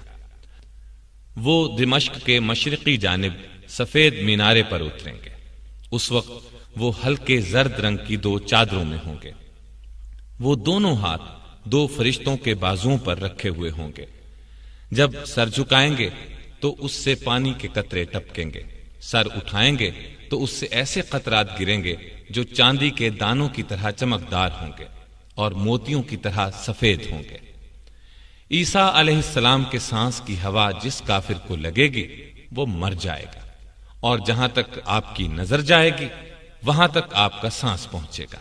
وہ دمشق کے مشرقی جانب سفید مینارے پر اتریں گے۔ اس وقت وہ ہلکے زرد رنگ کی 2 چادروں میں ہوں گے۔ وہ دونوں ہاتھ 2 فرشتوں کے بازوؤں پر رکھے ہوئے ہوں گے۔ جب سر جھکائیں گے تو اس سے پانی کے قطرے ٹپکیں گے، سر اٹھائیں گے تو اس سے ایسے قطرات گریں گے جو چاندی کے دانوں کی طرح چمکدار ہوں گے اور موتیوں کی طرح سفید ہوں گے۔ عیسیٰ علیہ السلام کے سانس کی ہوا جس کافر کو لگے گی وہ مر جائے گا، اور جہاں تک آپ کی نظر جائے گی وہاں تک آپ کا سانس پہنچے گا۔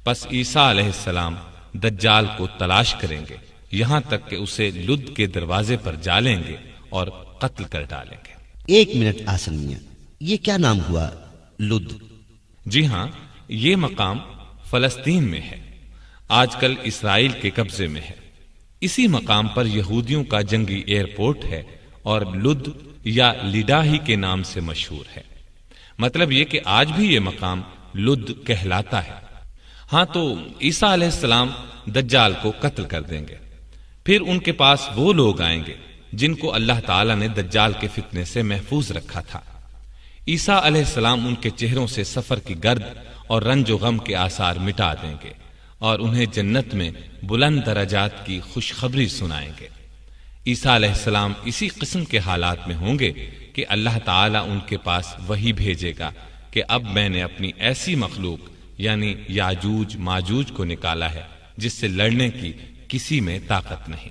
پس عیسیٰ علیہ السلام دجال کو تلاش کریں گے یہاں تک کہ اسے لد کے دروازے پر جا لیں گے اور قتل کر ڈالیں گے۔ 1 منٹ آسن میاں، یہ کیا نام ہوا لد؟ جی ہاں، یہ مقام فلسطین میں ہے، آج کل اسرائیل کے قبضے میں ہے۔ اسی مقام پر یہودیوں کا جنگی ایئرپورٹ ہے اور لد یا لڈاہی کے نام سے مشہور ہے۔ مطلب یہ کہ آج بھی یہ مقام لد کہلاتا ہے۔ ہاں، تو عیسیٰ علیہ السلام دجال کو قتل کر دیں گے۔ پھر ان کے پاس وہ لوگ آئیں گے جن کو اللہ تعالیٰ نے دجال کے فتنے سے محفوظ رکھا تھا۔ عیسیٰ علیہ السلام ان کے چہروں سے سفر کی گرد اور رنج و غم کے آثار مٹا دیں گے اور انہیں جنت میں بلند درجات کی خوشخبری سنائیں گے۔ عیسیٰ علیہ السلام اسی قسم کے حالات میں ہوں گے کہ اللہ تعالیٰ ان کے پاس وحی بھیجے گا کہ اب میں نے اپنی ایسی مخلوق یعنی یاجوج ماجوج کو نکالا ہے جس سے لڑنے کی کسی میں طاقت نہیں،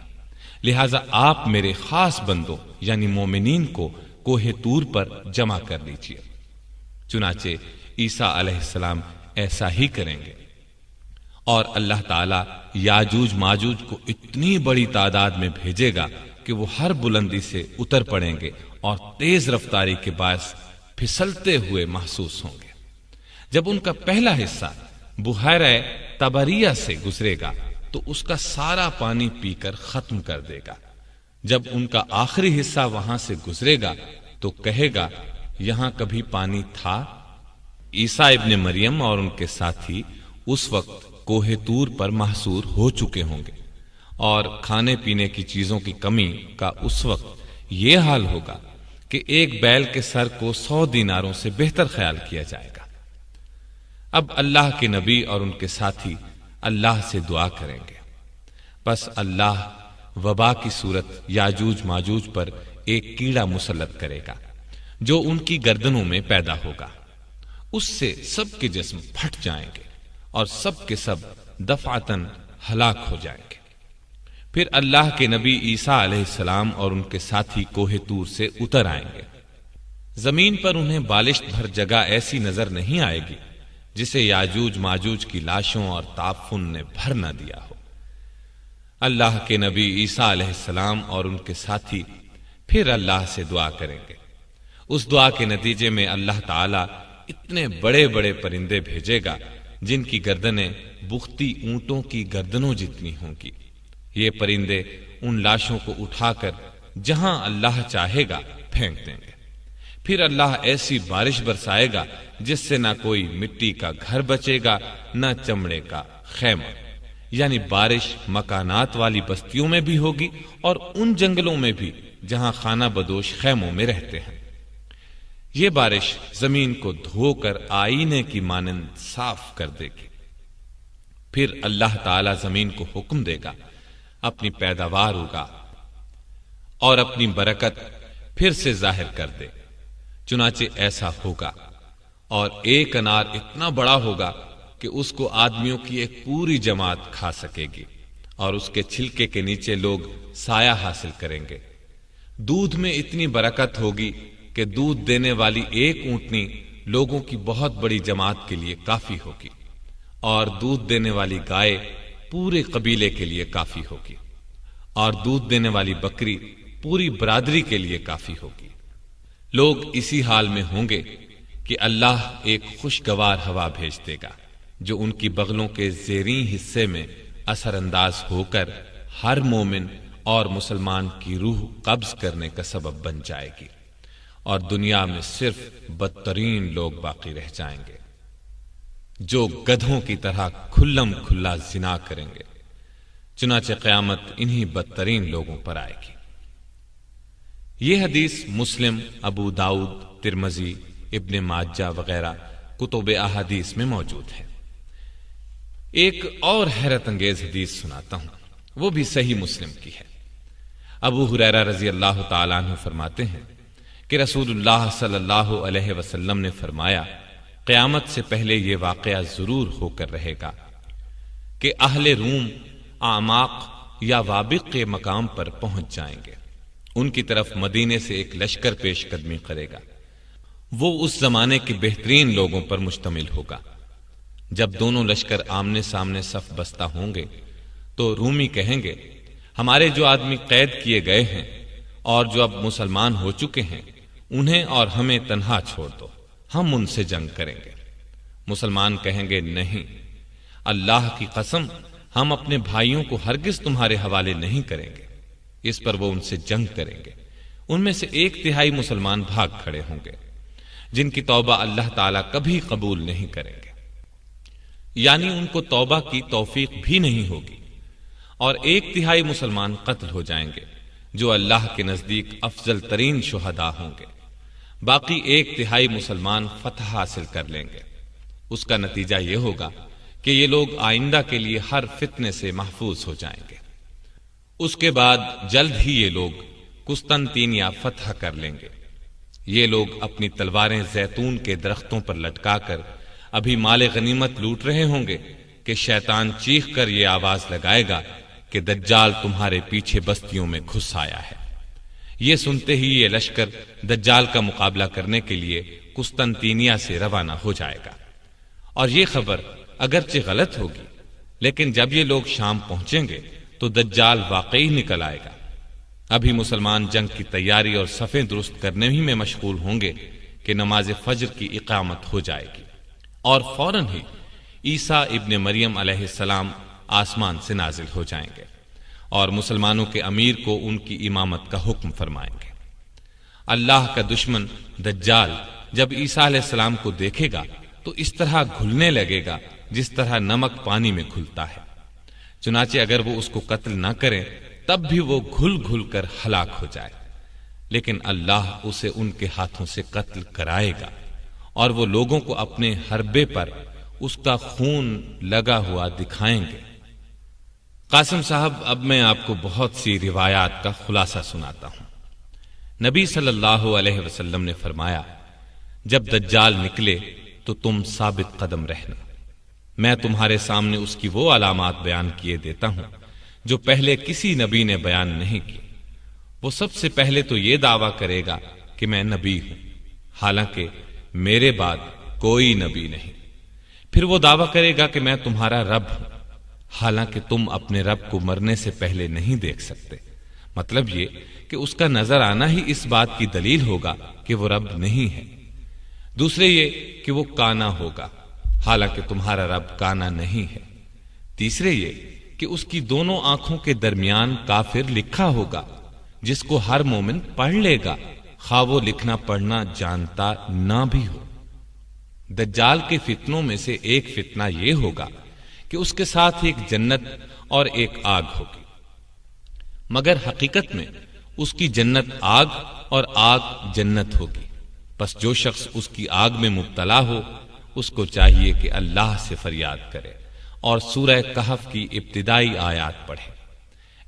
لہٰذا آپ میرے خاص بندوں یعنی مومنین کو کوہ طور پر جمع کر لیجیے۔ چنانچہ عیسیٰ علیہ السلام ایسا ہی کریں گے، اور اللہ تعالیٰ یاجوج ماجوج کو اتنی بڑی تعداد میں بھیجے گا کہ وہ ہر بلندی سے اتر پڑیں گے اور تیز رفتاری کے باعث پھسلتے ہوئے محسوس ہوں گے۔ جب ان کا پہلا حصہ بحیرہ طبریہ سے گزرے گا تو اس کا سارا پانی پی کر ختم کر دے گا۔ جب ان کا آخری حصہ وہاں سے گزرے گا تو کہے گا یہاں کبھی پانی تھا؟ عیسیٰ ابن مریم اور ان کے ساتھی اس وقت کوہ طور پر محصور ہو چکے ہوں گے، اور کھانے پینے کی چیزوں کی کمی کا اس وقت یہ حال ہوگا کہ ایک بیل کے سر کو 100 دیناروں سے بہتر خیال کیا جائے گا۔ اب اللہ کے نبی اور ان کے ساتھی اللہ سے دعا کریں گے، پس اللہ وبا کی صورت یاجوج ماجوج پر ایک کیڑا مسلط کرے گا جو ان کی گردنوں میں پیدا ہوگا۔ اس سے سب کے جسم پھٹ جائیں گے اور سب کے سب دفعتاً ہلاک ہو جائیں گے۔ پھر اللہ کے نبی عیسیٰ علیہ السلام اور ان کے ساتھی کوہ طور سے اتر آئیں گے۔ زمین پر انہیں بالشت بھر جگہ ایسی نظر نہیں آئے گی جسے یاجوج ماجوج کی لاشوں اور تعفن نے بھر نہ دیا ہو۔ اللہ کے نبی عیسیٰ علیہ السلام اور ان کے ساتھی پھر اللہ سے دعا کریں گے۔ اس دعا کے نتیجے میں اللہ تعالی اتنے بڑے بڑے پرندے بھیجے گا جن کی گردنیں بختی اونٹوں کی گردنوں جتنی ہوں گی۔ یہ پرندے ان لاشوں کو اٹھا کر جہاں اللہ چاہے گا پھینک دیں گے۔ پھر اللہ ایسی بارش برسائے گا جس سے نہ کوئی مٹی کا گھر بچے گا نہ چمڑے کا خیمہ، یعنی بارش مکانات والی بستیوں میں بھی ہوگی اور ان جنگلوں میں بھی جہاں خانہ بدوش خیموں میں رہتے ہیں۔ یہ بارش زمین کو دھو کر آئینے کی مانند صاف کر دے گی۔ پھر اللہ تعالی زمین کو حکم دے گا اپنی پیداوار اگا اور اپنی برکت پھر سے ظاہر کر دے۔ چنانچہ ایسا ہوگا، اور ایک انار اتنا بڑا ہوگا کہ اس کو آدمیوں کی ایک پوری جماعت کھا سکے گی، اور اس کے چھلکے کے نیچے لوگ سایہ حاصل کریں گے۔ دودھ میں اتنی برکت ہوگی کہ دودھ دینے والی ایک اونٹنی لوگوں کی بہت بڑی جماعت کے لیے کافی ہوگی، اور دودھ دینے والی گائے پورے قبیلے کے لیے کافی ہوگی، اور دودھ دینے والی بکری پوری برادری کے لیے کافی ہوگی۔ لوگ اسی حال میں ہوں گے کہ اللہ ایک خوشگوار ہوا بھیج دے گا جو ان کی بغلوں کے زیریں حصے میں اثر انداز ہو کر ہر مومن اور مسلمان کی روح قبض کرنے کا سبب بن جائے گی، اور دنیا میں صرف بدترین لوگ باقی رہ جائیں گے جو گدھوں کی طرح کھلم کھلا زنا کریں گے۔ چنانچہ قیامت انہی بدترین لوگوں پر آئے گی۔ یہ حدیث مسلم، ابو داؤد، ترمذی، ابن ماجہ وغیرہ کتب احادیث میں موجود ہے۔ ایک اور حیرت انگیز حدیث سناتا ہوں، وہ بھی صحیح مسلم کی ہے۔ ابو ہریرہ رضی اللہ تعالیٰ عنہ فرماتے ہیں کہ رسول اللہ صلی اللہ علیہ وسلم نے فرمایا، قیامت سے پہلے یہ واقعہ ضرور ہو کر رہے گا کہ اہل روم اعماق یا وابق کے مقام پر پہنچ جائیں گے۔ ان کی طرف مدینے سے ایک لشکر پیش قدمی کرے گا۔ وہ اس زمانے کے بہترین لوگوں پر مشتمل ہوگا۔ جب دونوں لشکر آمنے سامنے صف بستہ ہوں گے تو رومی کہیں گے، ہمارے جو آدمی قید کیے گئے ہیں اور جو اب مسلمان ہو چکے ہیں انہیں اور ہمیں تنہا چھوڑ دو، ہم ان سے جنگ کریں گے۔ مسلمان کہیں گے، نہیں، اللہ کی قسم ہم اپنے بھائیوں کو ہرگز تمہارے حوالے نہیں کریں گے۔ اس پر وہ ان سے جنگ کریں گے۔ ان میں سے 1/3 مسلمان بھاگ کھڑے ہوں گے جن کی توبہ اللہ تعالیٰ کبھی قبول نہیں کریں گے، یعنی ان کو توبہ کی توفیق بھی نہیں ہوگی، اور 1/3 مسلمان قتل ہو جائیں گے جو اللہ کے نزدیک افضل ترین شہداء ہوں گے۔ باقی 1/3 مسلمان فتح حاصل کر لیں گے۔ اس کا نتیجہ یہ ہوگا کہ یہ لوگ آئندہ کے لیے ہر فتنے سے محفوظ ہو جائیں گے۔ اس کے بعد جلد ہی یہ لوگ قسطنطینیہ فتح کر لیں گے۔ یہ لوگ اپنی تلواریں زیتون کے درختوں پر لٹکا کر ابھی مال غنیمت لوٹ رہے ہوں گے کہ شیطان چیخ کر یہ آواز لگائے گا کہ دجال تمہارے پیچھے بستیوں میں گھس آیا ہے۔ یہ سنتے ہی یہ لشکر دجال کا مقابلہ کرنے کے لیے قسطنطینیہ سے روانہ ہو جائے گا، اور یہ خبر اگرچہ غلط ہوگی لیکن جب یہ لوگ شام پہنچیں گے تو دجال واقعی نکل آئے گا۔ ابھی مسلمان جنگ کی تیاری اور صفیں درست کرنے ہی میں مشغول ہوں گے کہ نماز فجر کی اقامت ہو جائے گی، اور فوراً ہی عیسیٰ ابن مریم علیہ السلام آسمان سے نازل ہو جائیں گے اور مسلمانوں کے امیر کو ان کی امامت کا حکم فرمائیں گے۔ اللہ کا دشمن دجال جب عیسیٰ علیہ السلام کو دیکھے گا تو اس طرح گھلنے لگے گا جس طرح نمک پانی میں گھلتا ہے۔ چنانچہ اگر وہ اس کو قتل نہ کریں تب بھی وہ گھل گھل کر ہلاک ہو جائے، لیکن اللہ اسے ان کے ہاتھوں سے قتل کرائے گا، اور وہ لوگوں کو اپنے حربے پر اس کا خون لگا ہوا دکھائیں گے۔ قاسم صاحب، اب میں آپ کو بہت سی روایات کا خلاصہ سناتا ہوں۔ نبی صلی اللہ علیہ وسلم نے فرمایا، جب دجال نکلے تو تم ثابت قدم رہنا، میں تمہارے سامنے اس کی وہ علامات بیان کیے دیتا ہوں جو پہلے کسی نبی نے بیان نہیں کی۔ وہ سب سے پہلے تو یہ دعویٰ کرے گا کہ میں نبی ہوں، حالانکہ میرے بعد کوئی نبی نہیں۔ پھر وہ دعویٰ کرے گا کہ میں تمہارا رب ہوں، حالانکہ تم اپنے رب کو مرنے سے پہلے نہیں دیکھ سکتے۔ مطلب یہ کہ اس کا نظر آنا ہی اس بات کی دلیل ہوگا کہ وہ رب نہیں ہے۔ دوسرے یہ کہ وہ کانا ہوگا حالانکہ تمہارا رب کانا نہیں ہے۔ تیسرے یہ کہ اس کی دونوں آنکھوں کے درمیان کافر لکھا ہوگا جس کو ہر مومن پڑھ لے گا خواہ وہ لکھنا پڑھنا جانتا نہ بھی ہو۔ دجال کے فتنوں میں سے ایک فتنہ یہ ہوگا کہ اس کے ساتھ ایک جنت اور ایک آگ ہوگی، مگر حقیقت میں اس کی جنت آگ اور آگ جنت ہوگی۔ پس جو شخص اس کی آگ میں مبتلا ہو اس کو چاہیے کہ اللہ سے فریاد کرے اور سورہ کہف کی ابتدائی آیات پڑھے۔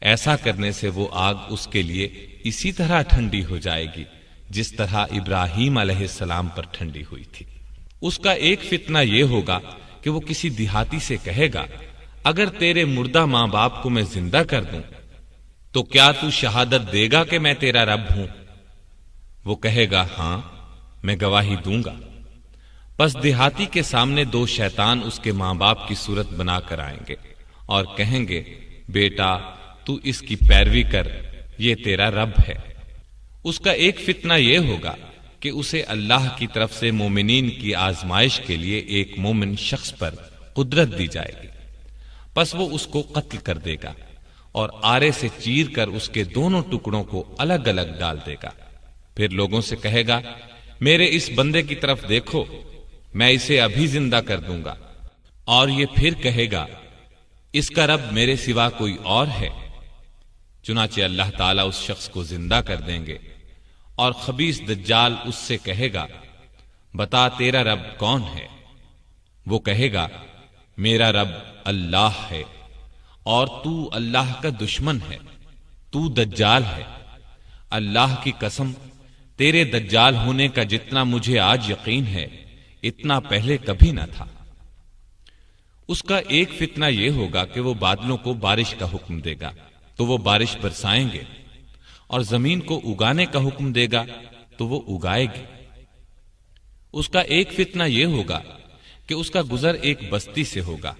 ایسا کرنے سے وہ آگ اس کے لیے اسی طرح ٹھنڈی ہو جائے گی جس طرح ابراہیم علیہ السلام پر ٹھنڈی ہوئی تھی۔ اس کا ایک فتنہ یہ ہوگا کہ وہ کسی دیہاتی سے کہے گا اگر تیرے مردہ ماں باپ کو میں زندہ کر دوں تو کیا تو شہادت دے گا کہ میں تیرا رب ہوں؟ وہ کہے گا ہاں میں گواہی دوں گا۔ پس دیہاتی کے سامنے دو شیطان اس کے ماں باپ کی صورت بنا کر آئیں گے اور کہیں گے بیٹا تو اس کی پیروی کر، یہ تیرا رب ہے۔ اس کا ایک فتنہ یہ ہوگا کہ اسے اللہ کی طرف سے مومنین کی آزمائش کے لیے ایک مومن شخص پر قدرت دی جائے گی، پس وہ اس کو قتل کر دے گا اور آرے سے چیر کر اس کے دونوں ٹکڑوں کو الگ الگ ڈال دے گا۔ پھر لوگوں سے کہے گا میرے اس بندے کی طرف دیکھو، میں اسے ابھی زندہ کر دوں گا، اور یہ پھر کہے گا اس کا رب میرے سوا کوئی اور ہے۔ چنانچہ اللہ تعالیٰ اس شخص کو زندہ کر دیں گے اور خبیث دجال اس سے کہے گا بتا تیرا رب کون ہے؟ وہ کہے گا میرا رب اللہ ہے اور تو اللہ کا دشمن ہے، تو دجال ہے۔ اللہ کی قسم تیرے دجال ہونے کا جتنا مجھے آج یقین ہے اتنا پہلے کبھی نہ تھا۔ اس کا ایک فتنہ یہ ہوگا کہ وہ بادلوں کو بارش کا حکم دے گا تو وہ بارش برسائیں گے، اور زمین کو اگانے کا حکم دے گا تو وہ اگائے گی۔ اس کا ایک فتنہ یہ ہوگا کہ اس کا گزر ایک بستی سے ہوگا،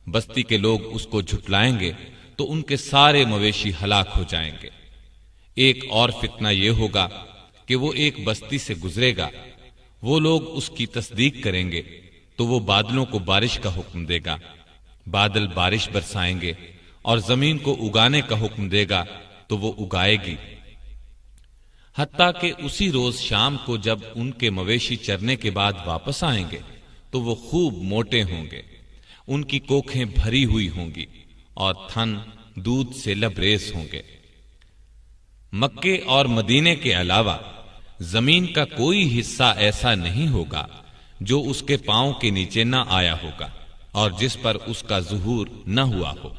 بستی کے لوگ اس کو جھٹلائیں گے تو ان کے سارے مویشی ہلاک ہو جائیں گے۔ ایک اور فتنہ یہ ہوگا کہ وہ ایک بستی سے گزرے گا، وہ لوگ اس کی تصدیق کریں گے تو وہ بادلوں کو بارش کا حکم دے گا، بادل بارش برسائیں گے، اور زمین کو اگانے کا حکم دے گا تو وہ اگائے گی۔ حتیٰ کہ اسی روز شام کو جب ان کے مویشی چرنے کے بعد واپس آئیں گے تو وہ خوب موٹے ہوں گے، ان کی کوکھیں بھری ہوئی ہوں گی اور تھن دودھ سے لبریز ہوں گے۔ مکے اور مدینے کے علاوہ زمین کا کوئی حصہ ایسا نہیں ہوگا جو اس کے پاؤں کے نیچے نہ آیا ہوگا اور جس پر اس کا ظہور نہ ہوا ہو۔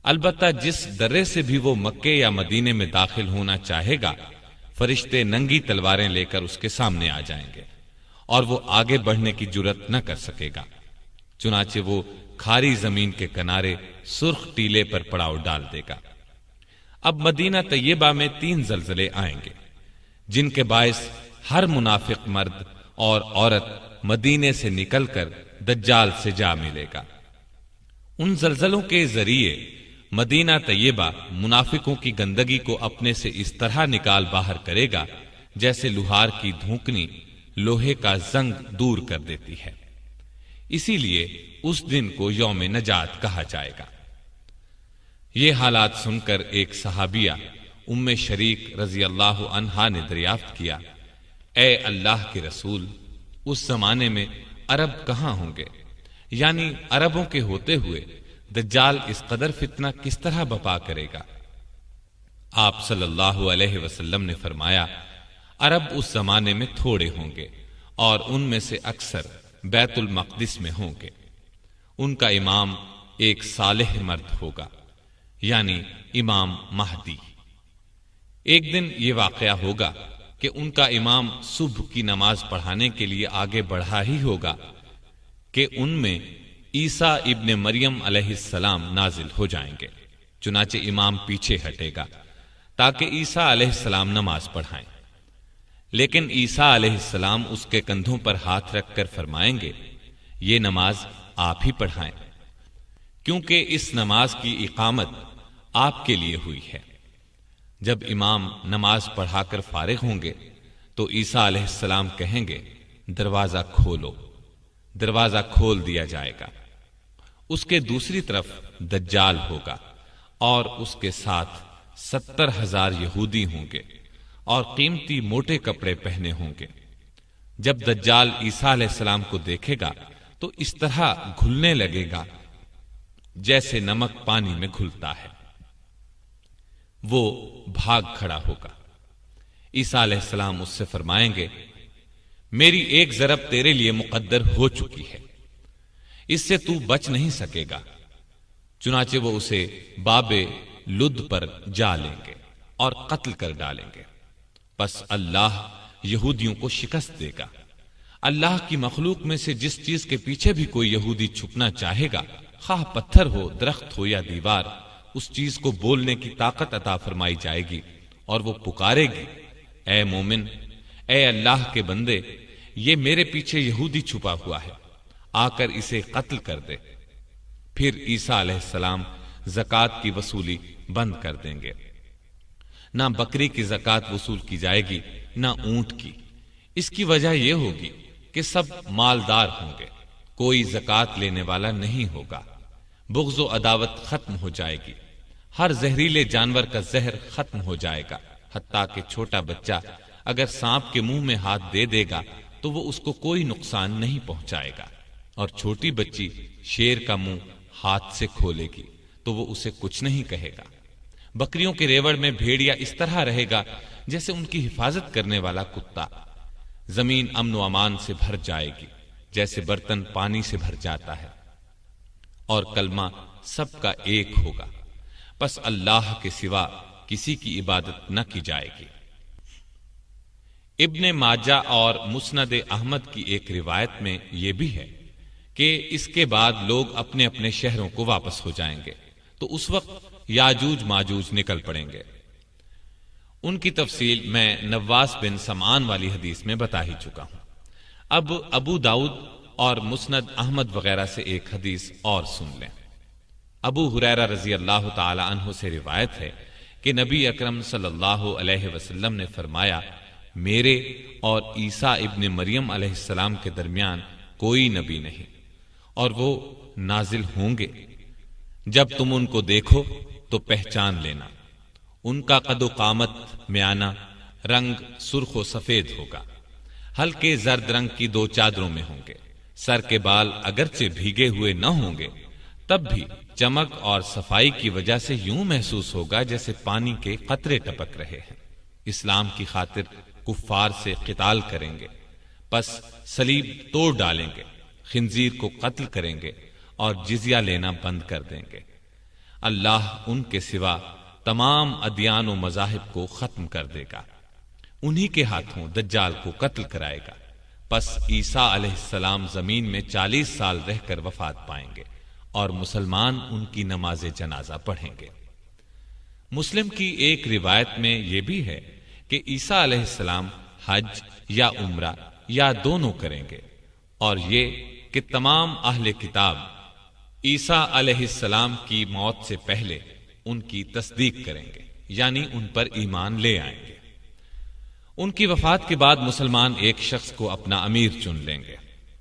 البتہ جس درے سے بھی وہ مکے یا مدینے میں داخل ہونا چاہے گا فرشتے ننگی تلواریں لے کر اس کے سامنے آ جائیں گے اور وہ آگے بڑھنے کی جرت نہ کر سکے گا، چنانچہ وہ کھاری زمین کے کنارے سرخ ٹیلے پر پڑاؤ ڈال دے گا۔ اب مدینہ طیبہ میں 3 زلزلے آئیں گے جن کے باعث ہر منافق مرد اور عورت مدینے سے نکل کر دجال سے جا ملے گا۔ ان زلزلوں کے ذریعے مدینہ طیبہ منافقوں کی گندگی کو اپنے سے اس طرح نکال باہر کرے گا جیسے لوہار کی دھونکنی لوہے کا زنگ دور کر دیتی ہے۔ اسی لیے اس دن کو یوم نجات کہا جائے گا۔ یہ حالات سن کر ایک صحابیہ ام شریک رضی اللہ عنہا نے دریافت کیا اے اللہ کے رسول، اس زمانے میں عرب کہاں ہوں گے؟ یعنی عربوں کے ہوتے ہوئے دجال اس قدر فتنہ کس طرح بپا کرے گا؟ آپ صلی اللہ علیہ وسلم نے فرمایا عرب اس زمانے میں تھوڑے ہوں گے اور ان میں سے اکثر بیت المقدس میں ہوں گے۔ ان کا امام ایک صالح مرد ہوگا، یعنی امام مہدی۔ ایک دن یہ واقعہ ہوگا کہ ان کا امام صبح کی نماز پڑھانے کے لیے آگے بڑھا ہی ہوگا کہ ان میں عیسیٰ ابن مریم علیہ السلام نازل ہو جائیں گے، چنانچہ امام پیچھے ہٹے گا تاکہ عیسیٰ علیہ السلام نماز پڑھائیں، لیکن عیسیٰ علیہ السلام اس کے کندھوں پر ہاتھ رکھ کر فرمائیں گے یہ نماز آپ ہی پڑھائیں، کیونکہ اس نماز کی اقامت آپ کے لیے ہوئی ہے۔ جب امام نماز پڑھا کر فارغ ہوں گے تو عیسیٰ علیہ السلام کہیں گے دروازہ کھولو، دروازہ کھول دیا جائے گا۔ اس کے دوسری طرف دجال ہوگا اور اس کے ساتھ 70,000 یہودی ہوں گے اور قیمتی موٹے کپڑے پہنے ہوں گے۔ جب دجال عیسیٰ علیہ السلام کو دیکھے گا تو اس طرح گھلنے لگے گا جیسے نمک پانی میں گھلتا ہے۔ وہ بھاگ کھڑا ہوگا۔ عیسیٰ علیہ السلام اس سے فرمائیں گے، میری ایک ضرب تیرے لیے مقدر ہو چکی ہے، اس سے تو بچ نہیں سکے گا۔ چنانچہ وہ اسے باب لد پر جا لیں گے اور قتل کر ڈالیں گے۔ پس اللہ یہودیوں کو شکست دے گا۔ اللہ کی مخلوق میں سے جس چیز کے پیچھے بھی کوئی یہودی چھپنا چاہے گا، خواہ پتھر ہو، درخت ہو یا دیوار، اس چیز کو بولنے کی طاقت عطا فرمائی جائے گی اور وہ پکارے گی، اے مومن، اے اللہ کے بندے، یہ میرے پیچھے یہودی چھپا ہوا ہے، آ کر اسے قتل کر دے۔ پھر عیسیٰ علیہ السلام زکوٰۃ کی وصولی بند کر دیں گے۔ نہ بکری کی زکوٰۃ وصول کی جائے گی، نہ اونٹ کی۔ اس کی وجہ یہ ہوگی کہ سب مالدار ہوں گے، کوئی زکوٰۃ لینے والا نہیں ہوگا۔ بغض و عداوت ختم ہو جائے گی، ہر زہریلے جانور کا زہر ختم ہو جائے گا، حتیٰ کہ چھوٹا بچہ اگر سانپ کے منہ میں ہاتھ دے دے گا تو وہ اس کو کوئی نقصان نہیں پہنچائے گا، اور چھوٹی بچی شیر کا منہ ہاتھ سے کھولے گی تو وہ اسے کچھ نہیں کہے گا۔ بکریوں کے ریوڑ میں بھیڑیا اس طرح رہے گا جیسے ان کی حفاظت کرنے والا کتا۔ زمین امن و امان سے بھر جائے گی جیسے برتن پانی سے بھر جاتا ہے، اور کلمہ سب کا ایک ہوگا، پس اللہ کے سوا کسی کی عبادت نہ کی جائے گی۔ ابن ماجہ اور مسند احمد کی ایک روایت میں یہ بھی ہے کہ اس کے بعد لوگ اپنے اپنے شہروں کو واپس ہو جائیں گے، تو اس وقت یاجوج ماجوج نکل پڑیں گے۔ ان کی تفصیل میں نواس بن سمعان والی حدیث میں بتا ہی چکا ہوں۔ اب ابو داؤد اور مسند احمد وغیرہ سے ایک حدیث اور سن لیں۔ ابو ہریرہ رضی اللہ تعالی عنہ سے روایت ہے کہ نبی اکرم صلی اللہ علیہ وسلم نے فرمایا، میرے اور عیسیٰ ابن مریم علیہ السلام کے درمیان کوئی نبی نہیں، اور وہ نازل ہوں گے۔ جب تم ان کو دیکھو تو پہچان لینا، ان کا قد و قامت میانہ، رنگ سرخ و سفید ہوگا، ہلکے زرد رنگ کی 2 چادروں میں ہوں گے، سر کے بال اگرچہ بھیگے ہوئے نہ ہوں گے تب بھی چمک اور صفائی کی وجہ سے یوں محسوس ہوگا جیسے پانی کے قطرے ٹپک رہے ہیں۔ اسلام کی خاطر کفار سے قتال کریں گے، پس صلیب توڑ ڈالیں گے، خنزیر کو قتل کریں گے اور جزیہ لینا بند کر دیں گے۔ اللہ ان کے سوا تمام ادیان و مذاہب کو ختم کر دے گا۔ انہی کے ہاتھوں دجال کو قتل کرائے گا۔ پس عیسیٰ علیہ السلام زمین میں 40 سال رہ کر وفات پائیں گے اور مسلمان ان کی نماز جنازہ پڑھیں گے۔ مسلم کی ایک روایت میں یہ بھی ہے کہ عیسیٰ علیہ السلام حج یا عمرہ یا دونوں کریں گے، اور یہ کہ تمام اہل کتاب عیسیٰ علیہ السلام کی موت سے پہلے ان کی تصدیق کریں گے، یعنی ان پر ایمان لے آئیں گے۔ ان کی وفات کے بعد مسلمان ایک شخص کو اپنا امیر چن لیں گے۔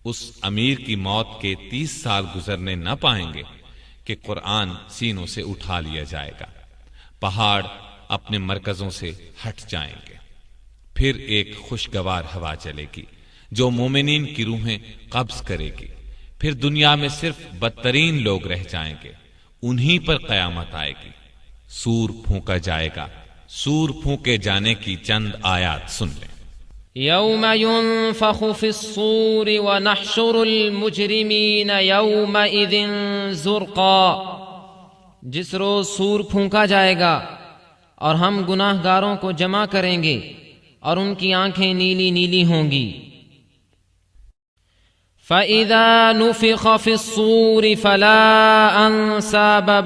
اس امیر کی موت کے 30 سال گزرنے نہ پائیں گے کہ قرآن سینوں سے اٹھا لیا جائے گا، پہاڑ اپنے مرکزوں سے ہٹ جائیں گے، پھر ایک خوشگوار ہوا چلے گی جو مومنین کی روحیں قبض کرے گی، پھر دنیا میں صرف بدترین لوگ رہ جائیں گے، انہی پر قیامت آئے گی، سور پھونکا جائے گا۔ سور پھونکے جانے کی چند آیات سن لیں۔ یوم ينفخ في الصور ونحشر المجرمین یومئذ زرقا، جس روز سور پھونکا جائے گا اور ہم گناہ گاروں کو جمع کریں گے اور ان کی آنکھیں نیلی نیلی ہوں گی۔ فَإِذَا نُفِخَ فِي الصُّورِ فَلَا أَنْسَابَ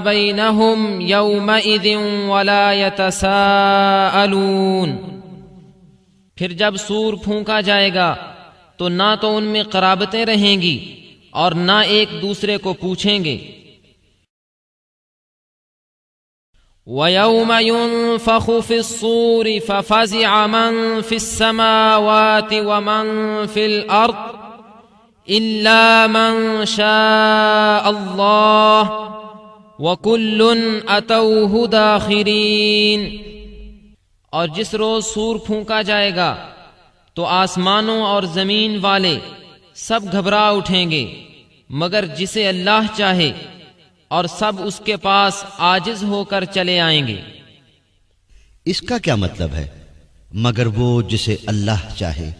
بَيْنَهُمْ يَوْمَئِذٍ وَلَا يَتَسَاءَلُونَ، پھر جب سور پھونکا جائے گا تو نہ تو ان میں قرابتیں رہیں گی اور نہ ایک دوسرے کو پوچھیں گے۔ وَيَوْمَ يُنفَخُ فِي الصُّورِ فَفَزِعَ مَن فِي السَّمَاوَاتِ وَمَن فِي الْأَرْضِ إِلَّا مَن شَاءَ اللَّهُ وَكُلٌّ أَتَوْهُ دَاخِرِينَ۔ اور جس روز سور پھونکا جائے گا تو آسمانوں اور زمین والے سب گھبرا اٹھیں گے مگر جسے اللہ چاہے، اور سب اس کے پاس عاجز ہو کر چلے آئیں گے۔ اس کا کیا مطلب ہے مگر وہ جسے اللہ چاہے؟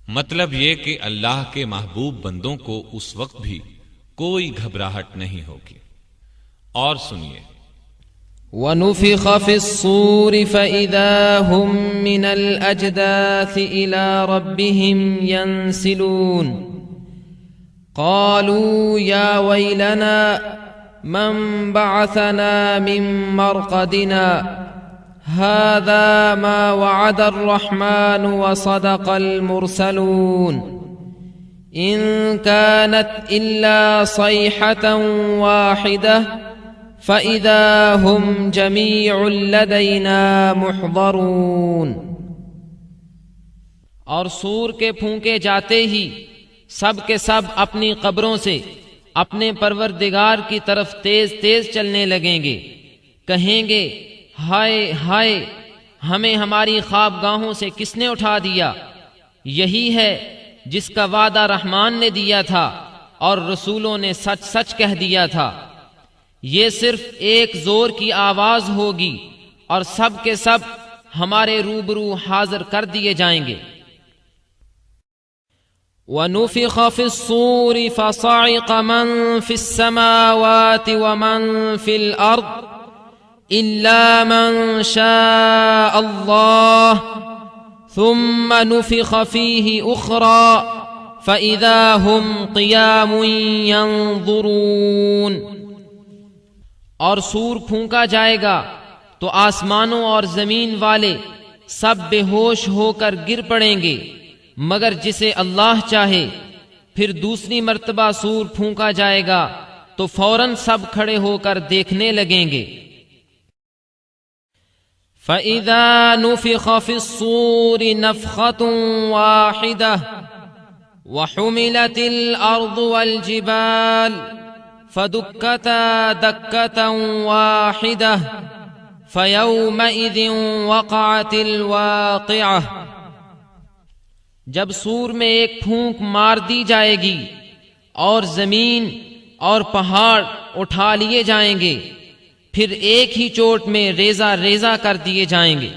مطلب یہ کہ اللہ کے محبوب بندوں کو اس وقت بھی کوئی گھبراہٹ نہیں ہوگی۔ اور سنیے، وَنُفِخَ فِي الصُّورِ فَإِذَا هُم مِّنَ الْأَجْدَاثِ إِلَىٰ رَبِّهِمْ يَنسِلُونَ قَالُوا يَا وَيْلَنَا من بعثنا من مرقدنا هذا ما وعد الرحمن وصدق المرسلون إن كانت إلا صيحة واحدة فإذا هم جميع لدينا محضرون۔ اور سور کے پھونکے جاتے ہی سب کے سب اپنی قبروں سے اپنے پروردگار کی طرف تیز تیز چلنے لگیں گے، کہیں گے ہائے ہائے، ہمیں ہماری خوابگاہوں سے کس نے اٹھا دیا؟ یہی ہے جس کا وعدہ رحمان نے دیا تھا اور رسولوں نے سچ سچ کہہ دیا تھا۔ یہ صرف ایک زور کی آواز ہوگی اور سب کے سب ہمارے روبرو حاضر کر دیے جائیں گے۔ وَنُفِخَ فِي الصُّورِ فَصَعِقَ مَن فِي السَّمَاوَاتِ وَمَن فِي الْأَرْضِ إِلَّا مَن شَاءَ اللَّهُ ثُمَّ نُفِخَ فِيهِ أُخْرَى فَإِذَا هُمْ قِيَامٌ يَنظُرُونَ۔ اور سور پھونکا جائے گا تو آسمانوں اور زمین والے سب بے ہوش ہو کر گر پڑیں گے مگر جسے اللہ چاہے۔ پھر دوسری مرتبہ سور پھونکا جائے گا تو فوراً سب کھڑے ہو کر دیکھنے لگیں گے۔ فَإِذَا نُفِخَ فِي الصُّورِ نَفْخَةٌ وَاحِدَةٌ وَحُمِلَتِ الْأَرْضُ وَالْجِبَالُ فَدُكَّتَا دَكَّةً وَاحِدَةً فَيَوْمَئِذٍ وَقَعَتِ الْوَاقِعَةُ۔ جب سور میں ایک پھونک مار دی جائے گی اور زمین اور پہاڑ اٹھا لیے جائیں گے، پھر ایک ہی چوٹ میں ریزہ ریزہ کر دیے جائیں گے،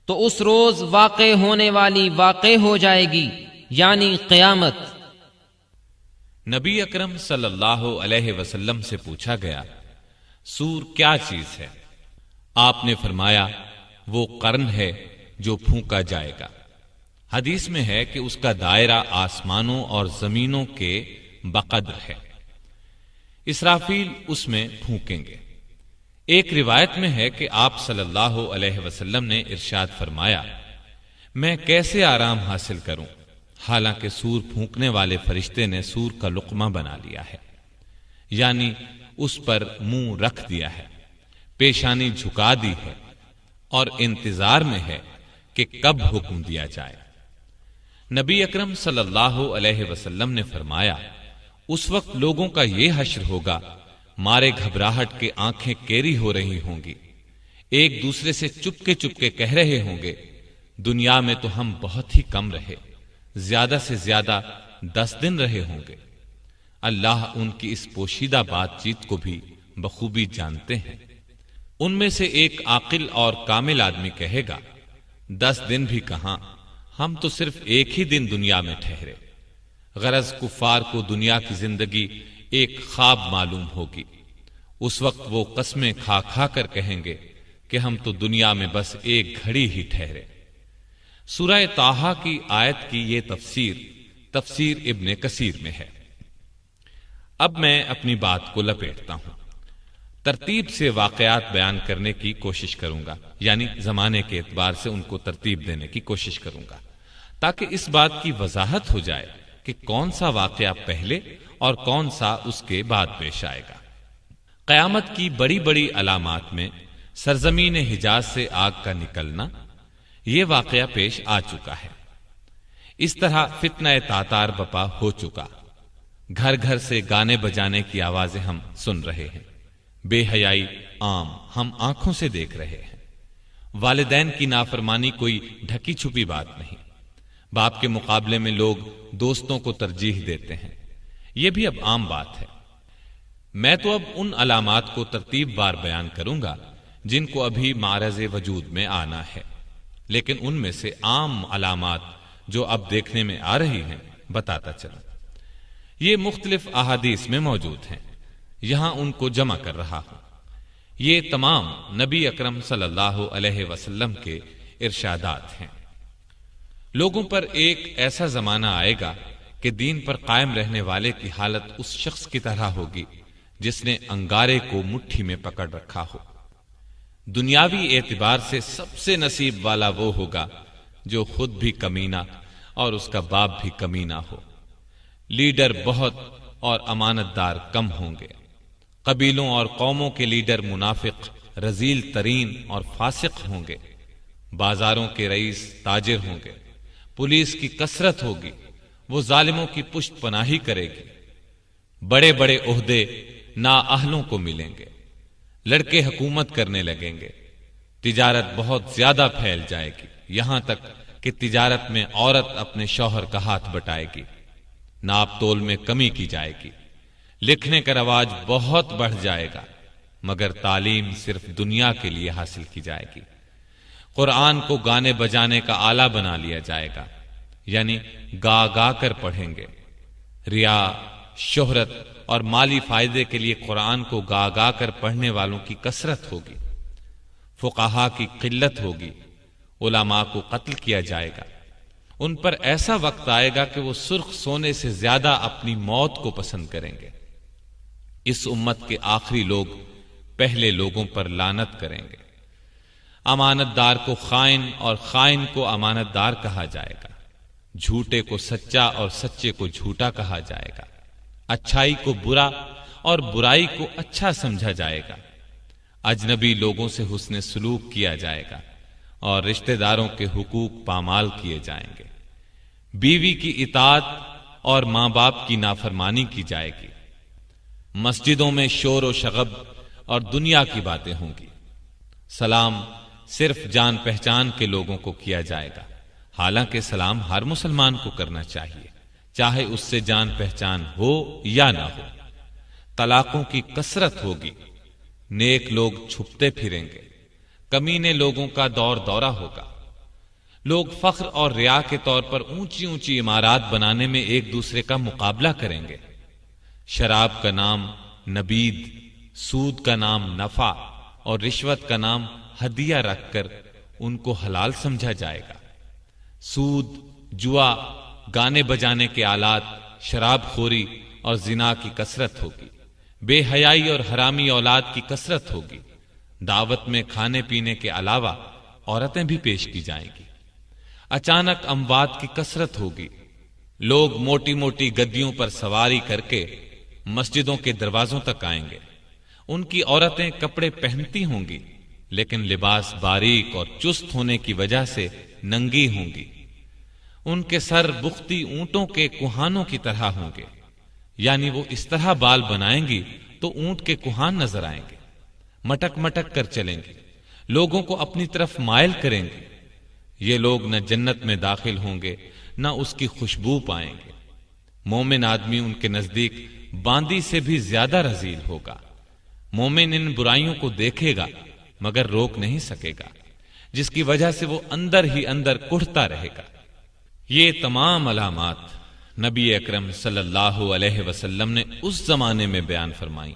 تو اس روز واقع ہونے والی واقع ہو جائے گی، یعنی قیامت۔ نبی اکرم صلی اللہ علیہ وسلم سے پوچھا گیا، سور کیا چیز ہے؟ آپ نے فرمایا، وہ قرن ہے جو پھونکا جائے گا۔ حدیث میں ہے کہ اس کا دائرہ آسمانوں اور زمینوں کے بقدر ہے۔ اسرافیل اس میں پھونکیں گے۔ ایک روایت میں ہے کہ آپ صلی اللہ علیہ وسلم نے ارشاد فرمایا، میں کیسے آرام حاصل کروں حالانکہ سور پھونکنے والے فرشتے نے سور کا لقمہ بنا لیا ہے، یعنی اس پر منہ رکھ دیا ہے، پیشانی جھکا دی ہے اور انتظار میں ہے کہ کب حکم دیا جائے۔ نبی اکرم صلی اللہ علیہ وسلم نے فرمایا، اس وقت لوگوں کا یہ حشر ہوگا، مارے گھبراہٹ کے آنکھیں کیری ہو رہی ہوں گی، ایک دوسرے سے چپ کے کہہ رہے ہوں گے، دنیا میں تو ہم بہت ہی کم رہے، زیادہ سے زیادہ 10 دن رہے ہوں گے۔ اللہ ان کی اس پوشیدہ بات چیت کو بھی بخوبی جانتے ہیں۔ ان میں سے ایک عاقل اور کامل آدمی کہے گا، 10 دن بھی کہاں، ہم تو صرف ایک ہی دن دنیا میں ٹھہرے۔ غرض کفار کو دنیا کی زندگی ایک خواب معلوم ہوگی۔ اس وقت وہ قسمیں کھا کھا کر کہیں گے کہ ہم تو دنیا میں بس ایک گھڑی ہی ٹھہرے۔ سورہ طٰہٰ کی آیت کی یہ تفسیر ابن کثیر میں ہے۔ اب میں اپنی بات کو لپیٹتا ہوں، ترتیب سے واقعات بیان کرنے کی کوشش کروں گا، یعنی زمانے کے اعتبار سے ان کو ترتیب دینے کی کوشش کروں گا، تاکہ اس بات کی وضاحت ہو جائے کہ کون سا واقعہ پہلے اور کون سا اس کے بعد پیش آئے گا۔ قیامت کی بڑی بڑی علامات میں سرزمین حجاز سے آگ کا نکلنا، یہ واقعہ پیش آ چکا ہے۔ اس طرح فتنہ تاتار بپا ہو چکا، گھر گھر سے گانے بجانے کی آوازیں ہم سن رہے ہیں، بے حیائی عام ہم آنکھوں سے دیکھ رہے ہیں، والدین کی نافرمانی کوئی ڈھکی چھپی بات نہیں، باپ کے مقابلے میں لوگ دوستوں کو ترجیح دیتے ہیں، یہ بھی اب عام بات ہے۔ میں تو اب ان علامات کو ترتیب وار بیان کروں گا جن کو ابھی معرض وجود میں آنا ہے، لیکن ان میں سے عام علامات جو اب دیکھنے میں آ رہی ہیں بتاتا چلا۔ یہ مختلف احادیث میں موجود ہیں، یہاں ان کو جمع کر رہا ہوں۔ یہ تمام نبی اکرم صلی اللہ علیہ وسلم کے ارشادات ہیں۔ لوگوں پر ایک ایسا زمانہ آئے گا کہ دین پر قائم رہنے والے کی حالت اس شخص کی طرح ہوگی جس نے انگارے کو مٹھی میں پکڑ رکھا ہو۔ دنیاوی اعتبار سے سب سے نصیب والا وہ ہوگا جو خود بھی کمینہ اور اس کا باپ بھی کمینہ ہو۔ لیڈر بہت اور امانت دار کم ہوں گے۔ قبیلوں اور قوموں کے لیڈر منافق، رذیل ترین اور فاسق ہوں گے۔ بازاروں کے رئیس تاجر ہوں گے۔ پولیس کی کثرت ہوگی، وہ ظالموں کی پشت پناہی کرے گی۔ بڑے بڑے عہدے نااہلوں کو ملیں گے۔ لڑکے حکومت کرنے لگیں گے۔ تجارت بہت زیادہ پھیل جائے گی، یہاں تک کہ تجارت میں عورت اپنے شوہر کا ہاتھ بٹائے گی۔ ناپ تول میں کمی کی جائے گی۔ لکھنے کا رواج بہت بڑھ جائے گا، مگر تعلیم صرف دنیا کے لیے حاصل کی جائے گی۔ قرآن کو گانے بجانے کا آلہ بنا لیا جائے گا، یعنی گا گا کر پڑھیں گے۔ ریا، شہرت اور مالی فائدے کے لیے قرآن کو گا گا کر پڑھنے والوں کی کثرت ہوگی۔ فقہا کی قلت ہوگی۔ علماء کو قتل کیا جائے گا۔ ان پر ایسا وقت آئے گا کہ وہ سرخ سونے سے زیادہ اپنی موت کو پسند کریں گے۔ اس امت کے آخری لوگ پہلے لوگوں پر لعنت کریں گے۔ امانت دار کو خائن اور خائن کو امانت دار کہا جائے گا۔ جھوٹے کو سچا اور سچے کو جھوٹا کہا جائے گا۔ اچھائی کو برا اور برائی کو اچھا سمجھا جائے گا۔ اجنبی لوگوں سے حسن سلوک کیا جائے گا اور رشتہ داروں کے حقوق پامال کیے جائیں گے۔ بیوی کی اطاعت اور ماں باپ کی نافرمانی کی جائے گی۔ مسجدوں میں شور و شغب اور دنیا کی باتیں ہوں گی۔ سلام صرف جان پہچان کے لوگوں کو کیا جائے گا، حالانکہ سلام ہر مسلمان کو کرنا چاہیے، چاہے اس سے جان پہچان ہو یا نہ ہو۔ طلاقوں کی کثرت ہوگی۔ نیک لوگ چھپتے پھریں گے۔ کمینے لوگوں کا دور دورہ ہوگا۔ لوگ فخر اور ریا کے طور پر اونچی اونچی عمارات بنانے میں ایک دوسرے کا مقابلہ کریں گے۔ شراب کا نام نبید، سود کا نام نفع اور رشوت کا نام ہدیہ رکھ کر ان کو حلال سمجھا جائے گا۔ سود، جوا، گانے بجانے کے آلات، شراب خوری اور زنا کی کثرت ہوگی۔ بے حیائی اور حرامی اولاد کی کثرت ہوگی۔ دعوت میں کھانے پینے کے علاوہ عورتیں بھی پیش کی جائیں گی۔ اچانک اموات کی کثرت ہوگی۔ لوگ موٹی موٹی گدیوں پر سواری کر کے مسجدوں کے دروازوں تک آئیں گے۔ ان کی عورتیں کپڑے پہنتی ہوں گی، لیکن لباس باریک اور چست ہونے کی وجہ سے ننگی ہوں گی۔ ان کے سر بختی اونٹوں کے کوہانوں کی طرح ہوں گے، یعنی وہ اس طرح بال بنائیں گی تو اونٹ کے کوہان نظر آئیں گے۔ مٹک مٹک کر چلیں گے، لوگوں کو اپنی طرف مائل کریں گے۔ یہ لوگ نہ جنت میں داخل ہوں گے نہ اس کی خوشبو پائیں گے۔ مومن آدمی ان کے نزدیک باندی سے بھی زیادہ رذیل ہوگا۔ مومن ان برائیوں کو دیکھے گا مگر روک نہیں سکے گا، جس کی وجہ سے وہ اندر ہی اندر کڑھتا رہے گا۔ یہ تمام علامات نبی اکرم صلی اللہ علیہ وسلم نے اس زمانے میں بیان فرمائی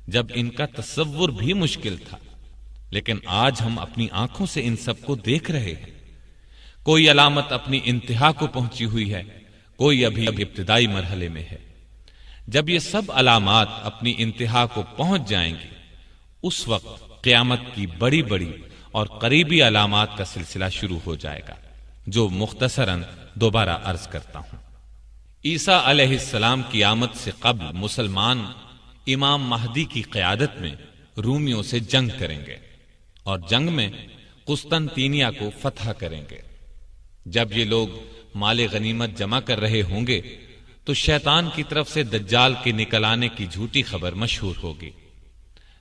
جب ان کا تصور بھی مشکل تھا، لیکن آج ہم اپنی آنکھوں سے ان سب کو دیکھ رہے ہیں۔ کوئی علامت اپنی انتہا کو پہنچی ہوئی ہے، کوئی ابھی ابتدائی مرحلے میں ہے۔ جب یہ سب علامات اپنی انتہا کو پہنچ جائیں گی، اس وقت قیامت کی بڑی بڑی اور قریبی علامات کا سلسلہ شروع ہو جائے گا، جو مختصراً دوبارہ عرض کرتا ہوں۔ عیسیٰ علیہ السلام کی آمد سے قبل مسلمان امام مہدی کی قیادت میں رومیوں سے جنگ کریں گے اور جنگ میں قسطنطینیہ کو فتح کریں گے۔ جب یہ لوگ مال غنیمت جمع کر رہے ہوں گے تو شیطان کی طرف سے دجال کے نکل آنے کی جھوٹی خبر مشہور ہوگی۔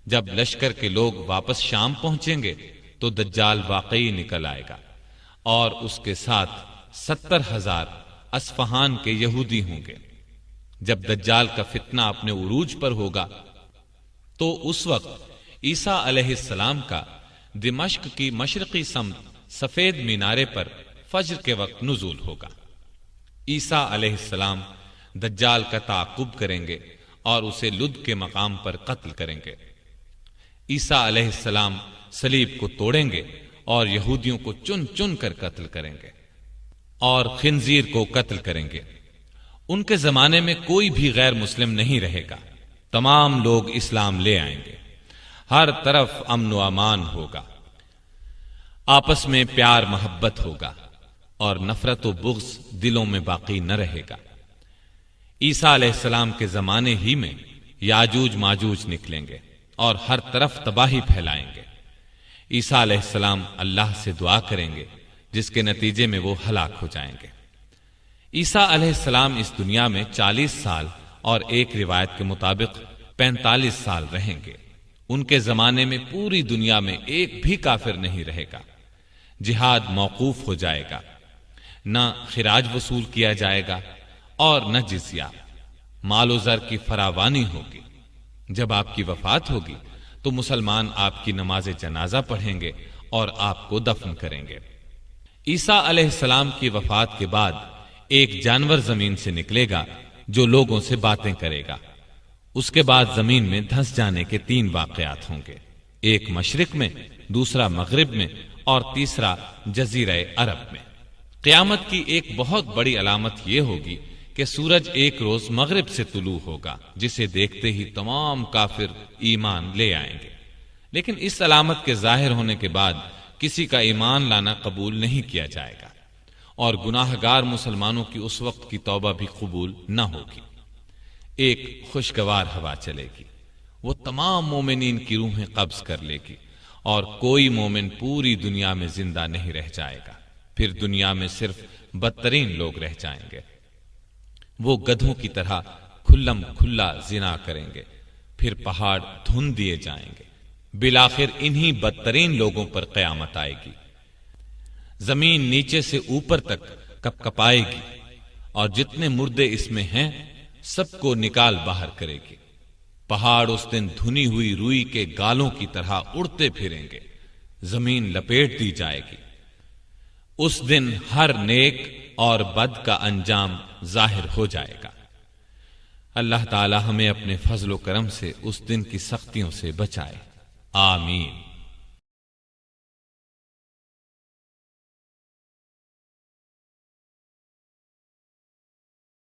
جب لشکر کے لوگ واپس شام پہنچیں گے تو دجال واقعی نکل آئے گا اور اس کے ساتھ 70,000 اصفہان کے یہودی ہوں گے۔ جب دجال کا فتنہ اپنے عروج پر ہوگا تو اس وقت عیسیٰ علیہ السلام کا دمشق کی مشرقی سمت سفید مینارے پر فجر کے وقت نزول ہوگا۔ عیسیٰ علیہ السلام دجال کا تعاقب کریں گے اور اسے لد کے مقام پر قتل کریں گے۔ عیسیٰ علیہ السلام صلیب کو توڑیں گے اور یہودیوں کو چن چن کر قتل کریں گے اور خنزیر کو قتل کریں گے۔ ان کے زمانے میں کوئی بھی غیر مسلم نہیں رہے گا، تمام لوگ اسلام لے آئیں گے، ہر طرف امن و امان ہوگا، آپس میں پیار محبت ہوگا اور نفرت و بغض دلوں میں باقی نہ رہے گا۔ عیسیٰ علیہ السلام کے زمانے ہی میں یاجوج ماجوج نکلیں گے اور ہر طرف تباہی پھیلائیں گے۔ عیسیٰ علیہ السلام اللہ سے دعا کریں گے جس کے نتیجے میں وہ ہلاک ہو جائیں گے۔ عیسیٰ علیہ السلام اس دنیا میں 40 سال اور ایک روایت کے مطابق 45 سال رہیں گے۔ ان کے زمانے میں پوری دنیا میں ایک بھی کافر نہیں رہے گا، جہاد موقوف ہو جائے گا، نہ خراج وصول کیا جائے گا اور نہ جزیہ، مال و زر کی فراوانی ہوگی۔ جب آپ کی وفات ہوگی تو مسلمان آپ کی نماز جنازہ پڑھیں گے اور آپ کو دفن کریں گے۔ عیسیٰ علیہ السلام کی وفات کے بعد ایک جانور زمین سے نکلے گا جو لوگوں سے باتیں کرے گا۔ اس کے بعد زمین میں دھنس جانے کے 3 واقعات ہوں گے، ایک مشرق میں، دوسرا مغرب میں اور تیسرا جزیرہ عرب میں۔ قیامت کی ایک بہت بڑی علامت یہ ہوگی کہ سورج ایک روز مغرب سے طلوع ہوگا، جسے دیکھتے ہی تمام کافر ایمان لے آئیں گے، لیکن اس علامت کے ظاہر ہونے کے بعد کسی کا ایمان لانا قبول نہیں کیا جائے گا اور گناہ گار مسلمانوں کی اس وقت کی توبہ بھی قبول نہ ہوگی۔ ایک خوشگوار ہوا چلے گی، وہ تمام مومنین کی روحیں قبض کر لے گی اور کوئی مومن پوری دنیا میں زندہ نہیں رہ جائے گا۔ پھر دنیا میں صرف بدترین لوگ رہ جائیں گے، وہ گدھوں کی طرح کھلم کھلا زنا کریں گے، پھر پہاڑ دھن دیے جائیں گے، بالآخر انہی بدترین لوگوں پر قیامت آئے گی۔ زمین نیچے سے اوپر تک کپ کپائے گی اور جتنے مردے اس میں ہیں سب کو نکال باہر کرے گی۔ پہاڑ اس دن دھنی ہوئی روئی کے گالوں کی طرح اڑتے پھریں گے، زمین لپیٹ دی جائے گی۔ اس دن ہر نیک اور بد کا انجام ظاہر ہو جائے گا۔ اللہ تعالی ہمیں اپنے فضل و کرم سے اس دن کی سختیوں سے بچائے، آمین۔